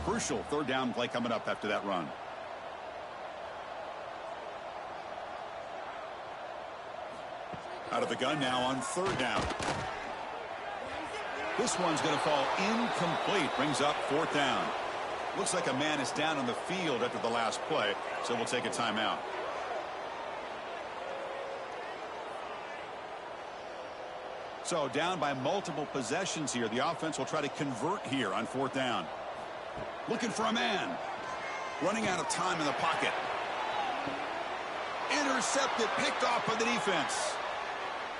Crucial 3rd down play coming up after that run. Out of the gun now on 3rd down. This one's going to fall incomplete. Brings up 4th down. Looks like a man is down on the field after the last play, so we'll take a timeout. So down by multiple possessions here. The offense will try to convert here on 4th down. Looking for a man. Running out of time in the pocket. Intercepted, picked off by the defense.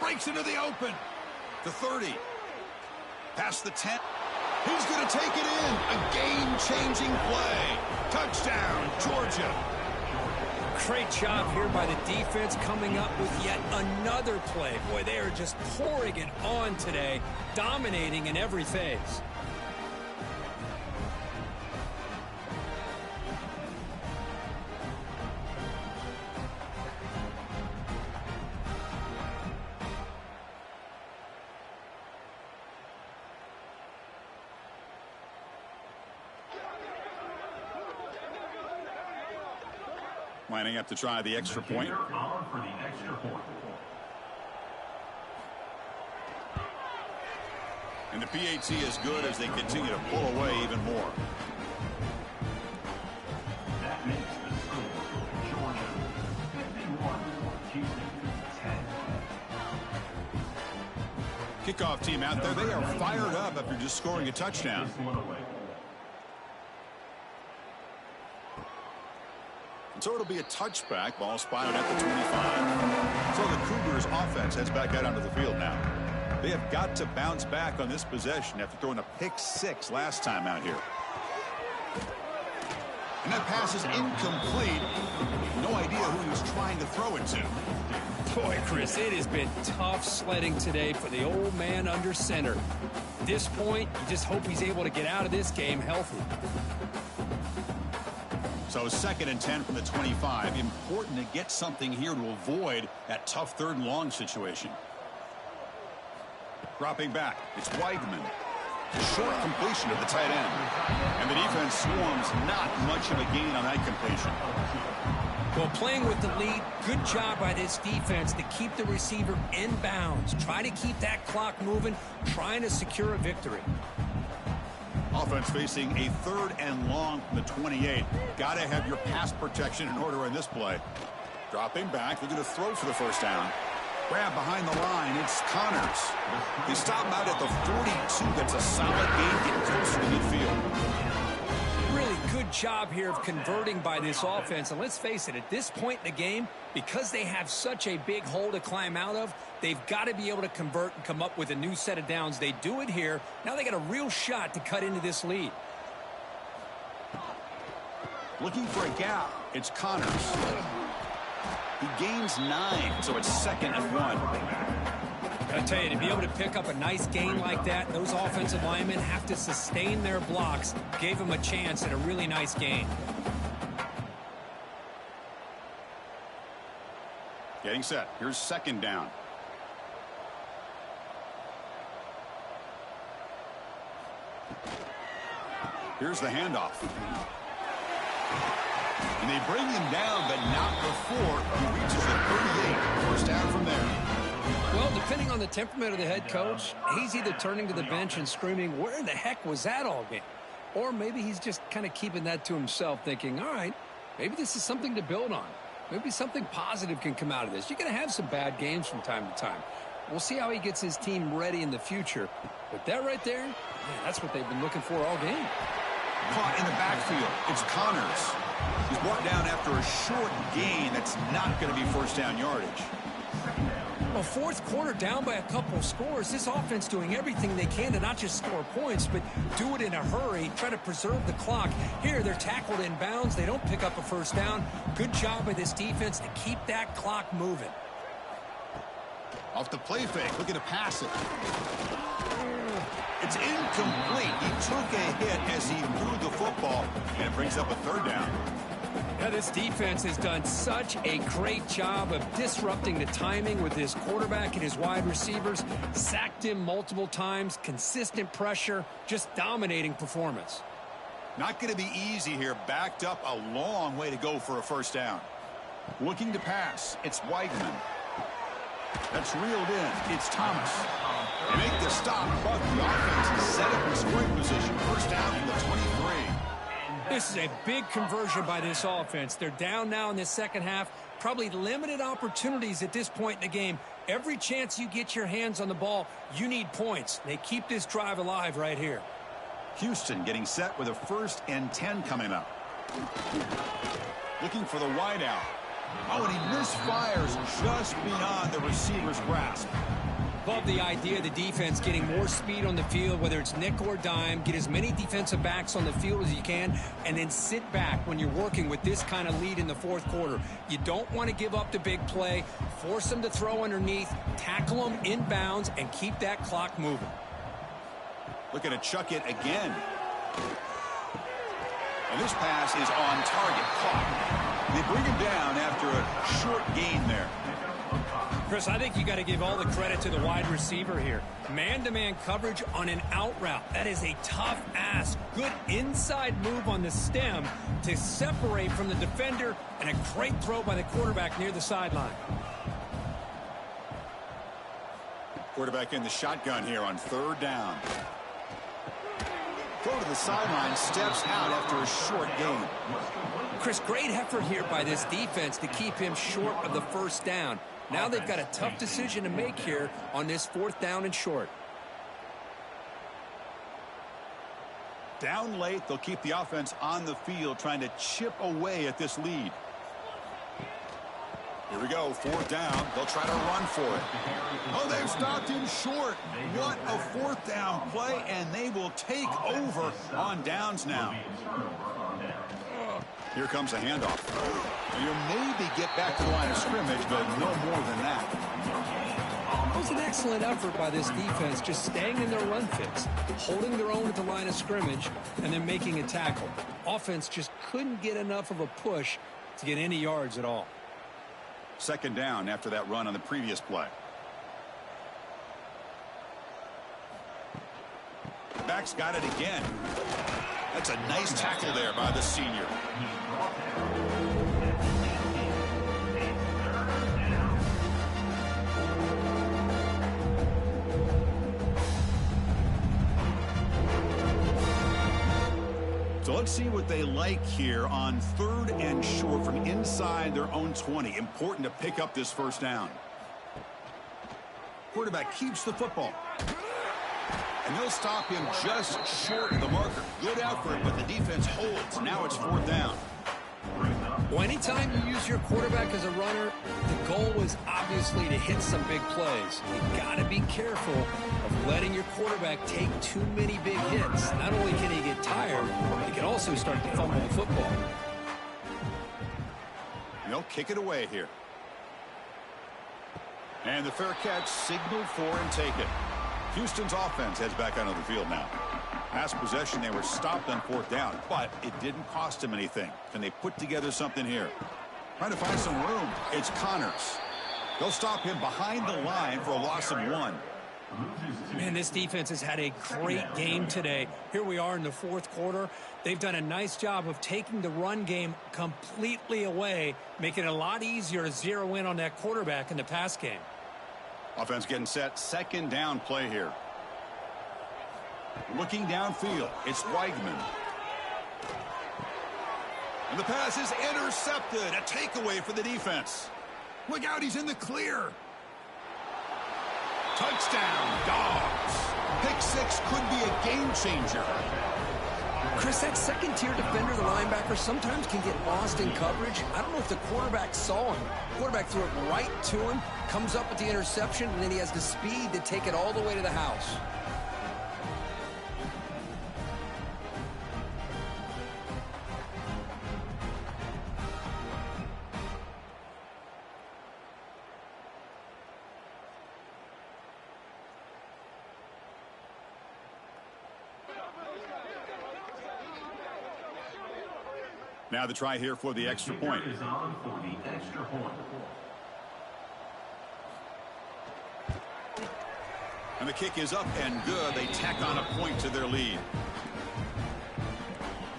Breaks into the open. The 30. Past the 10. He's going to take it in. A game-changing play. Touchdown, Georgia. Great job here by the defense coming up with yet another play. Boy, they are just pouring it on today, dominating in every phase. Lining up to try the extra point. On for the extra point. And the PAT is good as they continue to pull away even more. That makes the score Georgia 51, Houston 10. Kickoff team out there. They are fired up after just scoring a touchdown. This one away. So it'll be a touchback. Ball spotted at the 25. So the Cougars offense heads back out onto the field now. They have got to bounce back on this possession after throwing a pick-6 last time out here. And that pass is incomplete. No idea who he was trying to throw it to. Boy, Chris, it has been tough sledding today for the old man under center. At this point, you just hope he's able to get out of this game healthy. So 2nd and 10 from the 25. Important to get something here to avoid that tough 3rd and long situation. Dropping back, it's Weigman. Short completion to the tight end. And the defense swarms, not much of a gain on that completion. Well, playing with the lead, good job by this defense to keep the receiver in bounds. Try to keep that clock moving, trying to secure a victory. Offense facing a 3rd and long from the 28. Got to have your pass protection in order in this play. Dropping back, looking to throw for the first down. Grab behind the line, it's Connors. They stop him out at the 42. That's a solid gain, getting closer to midfield. Really good job here of converting by this offense. And let's face it, at this point in the game, because they have such a big hole to climb out of, they've got to be able to convert and come up with a new set of downs. They do it here. Now they got a real shot to cut into this lead. Looking for a gap, it's Connors. He gains 9, so it's 2nd and 1. I tell you, to be able to pick up a nice gain like that, those offensive linemen have to sustain their blocks. Gave them a chance at a really nice gain. Getting set. Here's 2nd down. Here's the handoff. And they bring him down, but not before he reaches the 38. First down from there. Well, depending on the temperament of the head coach, he's either turning to the bench and screaming, where the heck was that all game? Or maybe he's just kind of keeping that to himself, thinking, all right, maybe this is something to build on. Maybe something positive can come out of this. You're going to have some bad games from time to time. We'll see how he gets his team ready in the future. But that right there, man, that's what they've been looking for all game. Caught in the backfield. It's Connors. He's brought down after a short gain. That's not going to be first down yardage. Well, fourth quarter down by a couple of scores. This offense doing everything they can to not just score points, but do it in a hurry, try to preserve the clock. Here, they're tackled in bounds. They don't pick up a first down. Good job by this defense to keep that clock moving. Off the play fake, looking to pass it. It's incomplete. He took a hit as he threw the football, and it brings up a 3rd down. Yeah, this defense has done such a great job of disrupting the timing with his quarterback and his wide receivers. Sacked him multiple times, consistent pressure, just dominating performance. Not going to be easy here. Backed up a long way to go for a first down. Looking to pass, it's Weigman. That's reeled in. It's Thomas. They make the stop, but the offense is set up in scoring position. First down from the 23. This is a big conversion by this offense. They're down now in the second half. Probably limited opportunities at this point in the game. Every chance you get your hands on the ball, you need points. They keep this drive alive right here. Houston getting set with a 1st and 10 coming up. Looking for the wideout. Oh, and he misfires just beyond the receiver's grasp. Love the idea of the defense getting more speed on the field, whether it's nickel or dime. Get as many defensive backs on the field as you can, and then sit back when you're working with this kind of lead in the fourth quarter. You don't want to give up the big play. Force them to throw underneath, tackle them in bounds, and keep that clock moving. Looking to chuck it again. And this pass is on target. Caught. They bring him down after a short gain there. Chris, I think you got to give all the credit to the wide receiver here. Man-to-man coverage on an out route. That is a tough ask. Good inside move on the stem to separate from the defender, and a great throw by the quarterback near the sideline. Quarterback in the shotgun here on 3rd down. Throw to the sideline, steps out after a short gain. Chris, great effort here by this defense to keep him short of the first down. Now they've got a tough decision to make here on this 4th down and short. Down late, they'll keep the offense on the field trying to chip away at this lead. Here we go, 4th down. They'll try to run for it. Oh, they've stopped him short. What a 4th down play, and they will take over on downs now. Here comes a handoff. You maybe get back to the line of scrimmage, but no more than that. It was an excellent effort by this defense, just staying in their run fits, holding their own at the line of scrimmage, and then making a tackle. Offense just couldn't get enough of a push to get any yards at all. 2nd down after that run on the previous play. Back's got it again. That's a nice tackle there by the senior. So let's see what they like here on 3rd and short from inside their own 20. Important to pick up this first down. Quarterback keeps the football. And they'll stop him just short of the marker. Good effort, but the defense holds. Now it's 4th down. Well, anytime you use your quarterback as a runner, the goal is obviously to hit some big plays. You got to be careful of letting your quarterback take too many big hits. Not only can he get tired, he can also start to fumble the football. They'll kick it away here. And the fair catch signaled for and taken. Houston's offense heads back onto the field now. Last possession, they were stopped on 4th down, but it didn't cost them anything. Can they put together something here? Trying to find some room. It's Connors. They'll stop him behind the line for a loss of 1. Man, this defense has had a great game today. Here we are in the 4th quarter. They've done a nice job of taking the run game completely away, making it a lot easier to zero in on that quarterback in the pass game. Offense getting set. 2nd down play here. Looking downfield, it's Weigman. And the pass is intercepted. A takeaway for the defense. Look out, he's in the clear. Touchdown, Dogs. Pick 6 could be a game changer. Chris, that second-tier defender, the linebacker, sometimes can get lost in coverage. I don't know if the quarterback saw him. The quarterback threw it right to him, comes up with the interception, and then he has the speed to take it all the way to the house. Now the try here for the extra point. Is on for the extra point. And the kick is up and good. They tack on a point to their lead.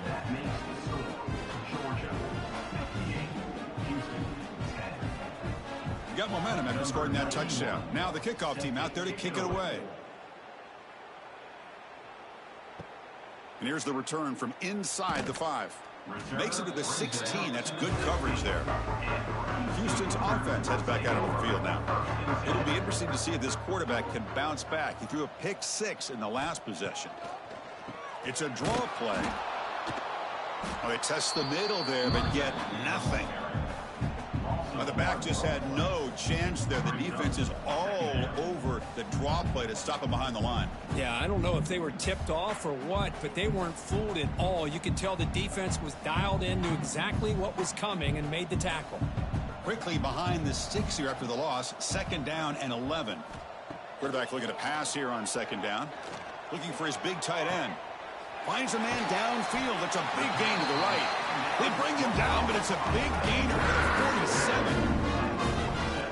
That makes the score Georgia 58, Houston 10. You got momentum after scoring that touchdown. Now the kickoff team out there to kick it away. And here's the return from inside the 5. Makes it to the 16. That's good coverage there. Houston's offense heads back out on the field now. It'll be interesting to see if this quarterback can bounce back. He threw a pick 6 in the last possession. It's a draw play. Oh, they test the middle there, but get nothing. Well, the back just had no chance there. The defense is all over the draw play to stop him behind the line. Yeah, I don't know if they were tipped off or what, but they weren't fooled at all. You could tell the defense was dialed in, knew exactly what was coming, and made the tackle. Quickly behind the sticks here after the loss. 2nd down and 11. Quarterback looking to pass here on 2nd down. Looking for his big tight end. Finds a man downfield. It's a big gain to the right. They bring him down, but it's a big gainer for the 47.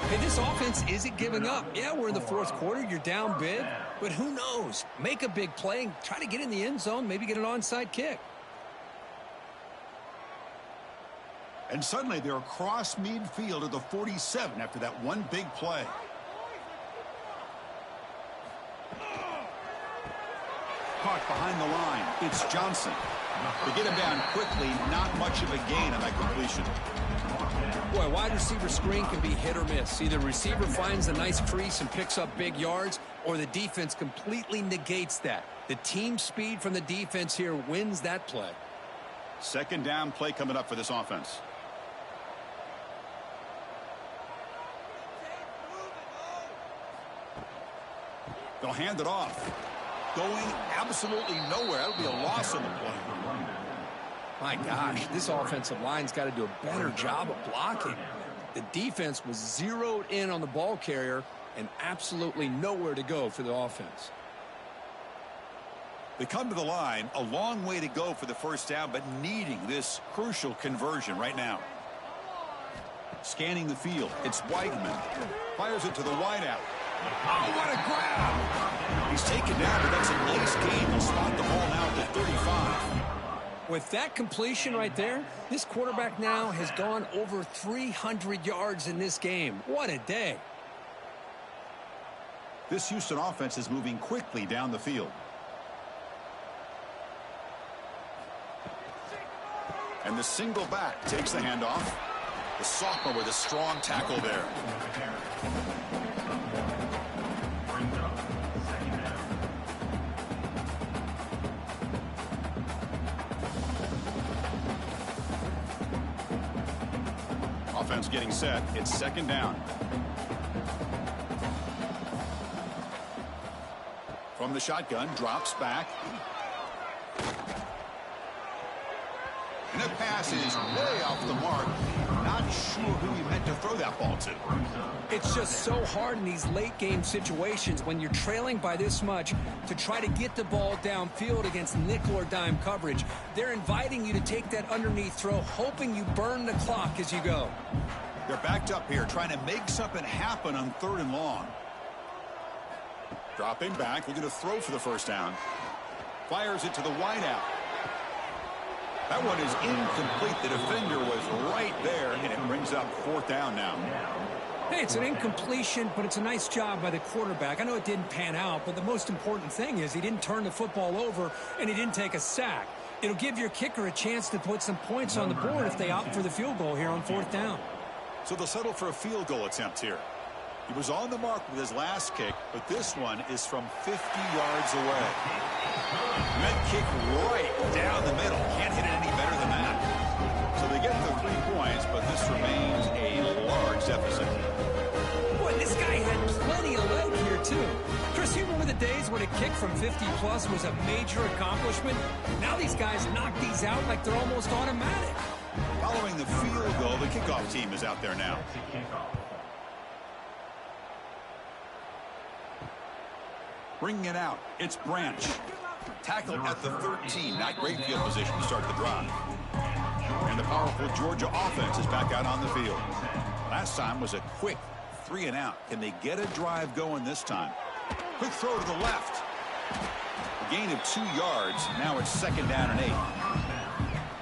Hey, this offense isn't giving up. Yeah, we're in the 4th quarter. You're down big, but who knows? Make a big play and try to get in the end zone, maybe get an onside kick. And suddenly they're across midfield at the 47 after that one big play. Caught behind the line. It's Johnson. They get him down quickly. Not much of a gain on that completion. Boy, wide receiver screen can be hit or miss. Either receiver finds a nice crease and picks up big yards, or the defense completely negates that. The team speed from the defense here wins that play. 2nd down play coming up for this offense. They'll hand it off. Going absolutely nowhere. That'll be a loss on the play. My gosh, this offensive line's got to do a better job of blocking. The defense was zeroed in on the ball carrier and absolutely nowhere to go for the offense. They come to the line, a long way to go for the first down, but needing this crucial conversion right now. Scanning the field, it's Weigman. Fires it to the wideout. Oh, what a grab! He's taken down, but that's a nice gain. He'll spot the ball now at the 35. With that completion right there, this quarterback now has gone over 300 yards in this game. What a day. This Houston offense is moving quickly down the field. And the single back takes the handoff. The sophomore with a strong tackle there. Offense getting set. It's second down. From the shotgun, drops back. And that pass is way off the mark. Not sure who he meant to throw that ball to. It's just so hard in these late game situations when you're trailing by this much to try to get the ball downfield against nickel or dime coverage. They're inviting you to take that underneath throw, hoping you burn the clock as you go. They're backed up here, trying to make something happen on 3rd and long. Dropping back, looking to throw for the first down. Fires it to the wideout. That one is incomplete. The defender was right there, and it brings up 4th down now. Hey, it's an incompletion, but it's a nice job by the quarterback. I know it didn't pan out, but the most important thing is he didn't turn the football over, and he didn't take a sack. It'll give your kicker a chance to put some points on the board if they opt for the field goal here on 4th down. So they'll settle for a field goal attempt here. He was on the mark with his last kick, but this one is from 50 yards away. And that kick right down the middle. Can't hit it any better than that. So they get the 3 points, but this remains a large deficit. Boy, this guy had plenty of leg here, too. Chris, you remember the days when a kick from 50-plus was a major accomplishment? Now these guys knock these out like they're almost automatic. Following the field goal, the kickoff team is out there now. Bringing it out, it's Branch. Tackle at the 13. Not great field position to start the drive. And the powerful Georgia offense is back out on the field. Last time was a quick 3 and out. Can they get a drive going this time? Quick throw to the left. A gain of 2 yards. Now it's 2nd down and 8.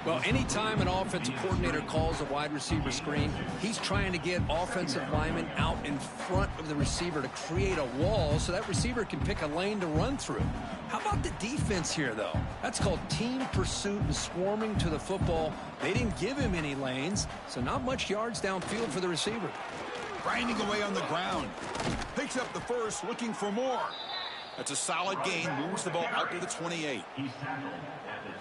Well, anytime an offensive coordinator calls a wide receiver screen, he's trying to get offensive linemen out in front of the receiver to create a wall so that receiver can pick a lane to run through. How about the defense here, though? That's called team pursuit and swarming to the football. They didn't give him any lanes, so not much yards downfield for the receiver. Grinding away on the ground. Picks up the first, looking for more. That's a solid gain, moves the ball out to the 28.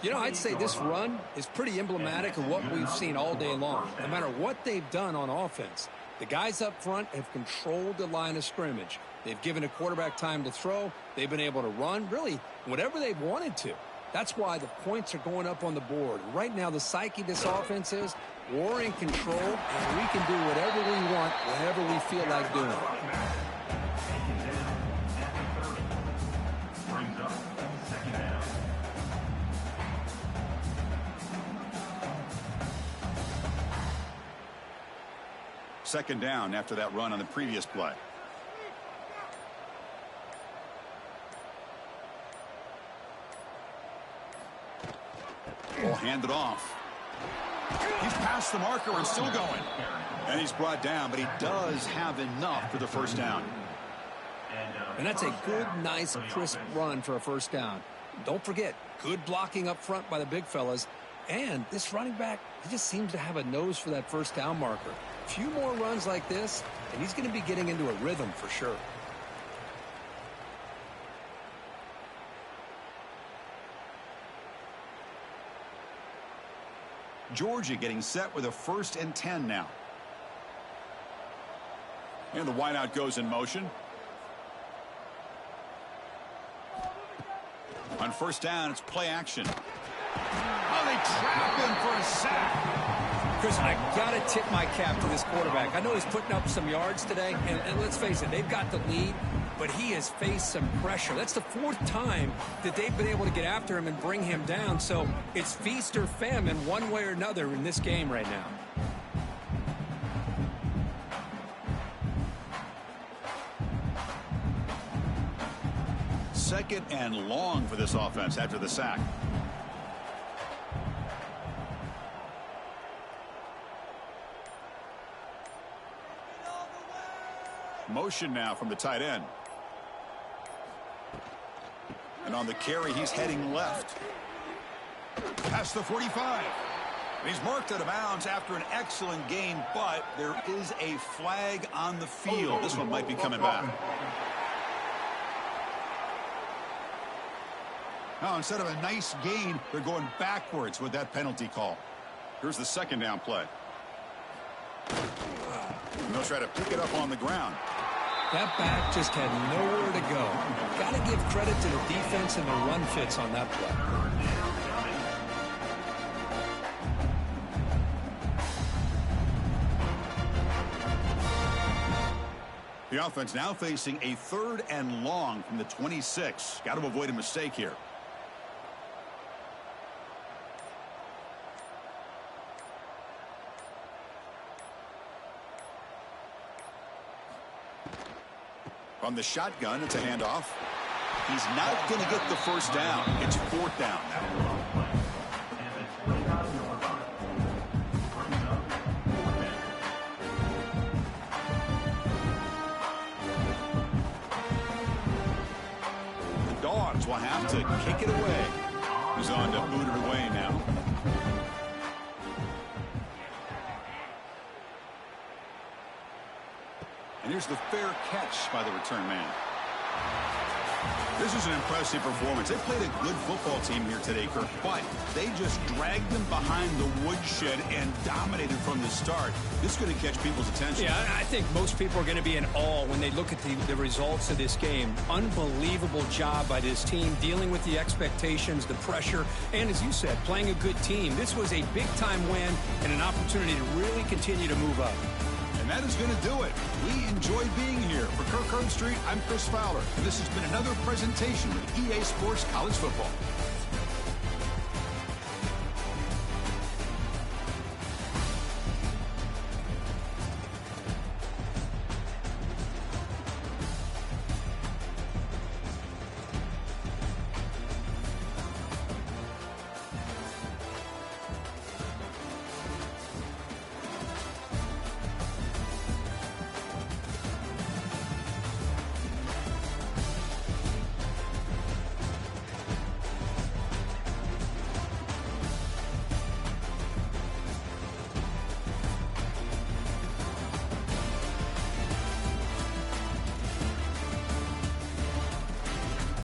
You know, I'd say this run is pretty emblematic of what we've seen all day long. No matter what they've done on offense, the guys up front have controlled the line of scrimmage. They've given a quarterback time to throw. They've been able to run, really, whatever they've wanted to. That's why the points are going up on the board. Right now, the psyche of this offense is we're in control, and we can do whatever we want, whenever we feel like doing it. Second down after that run on the previous play. Ball handed off. He's past the marker and still going. And he's brought down, but he does have enough for the first down. And that's a good, nice, crisp run for a first down. Don't forget, good blocking up front by the big fellas. And this running back, he just seems to have a nose for that first down marker. A few more runs like this, and he's going to be getting into a rhythm for sure. Georgia getting set with a 1st and 10 now. And the wideout goes in motion. On first down, it's play action. Oh, they trap him for a sack. Chris, I got to tip my cap to this quarterback. I know he's putting up some yards today, and let's face it, they've got the lead, but he has faced some pressure. That's the 4th time that they've been able to get after him and bring him down, so it's feast or famine one way or another in this game right now. Second and long for this offense after the sack. Motion now from the tight end. And on the carry, he's heading left. Past the 45. He's marked out of bounds after an excellent game, but there is a flag on the field. This one might be coming back. Now, instead of a nice gain, they're going backwards with that penalty call. Here's the second down play. And they'll try to pick it up on the ground. That back just had nowhere to go. Got to give credit to the defense and the run fits on that play. The offense now facing a 3rd and long from the 26. Got to avoid a mistake here. On the shotgun, it's a handoff. He's not going to get the first down. It's 4th down now. The Dogs will have to kick it away. He's on to boot it away now. And here's the fair catch by the return man. This is an impressive performance. They played a good football team here today, Kirk, but they just dragged them behind the woodshed and dominated from the start. This is going to catch people's attention. Yeah, I think most people are going to be in awe when they look at the results of this game. Unbelievable job by this team, dealing with the expectations, the pressure, and as you said, playing a good team. This was a big-time win and an opportunity to really continue to move up. And that is going to do it. We enjoyed being here. For Kirk Herbstreit, I'm Chris Fowler. And this has been another presentation of EA Sports College Football.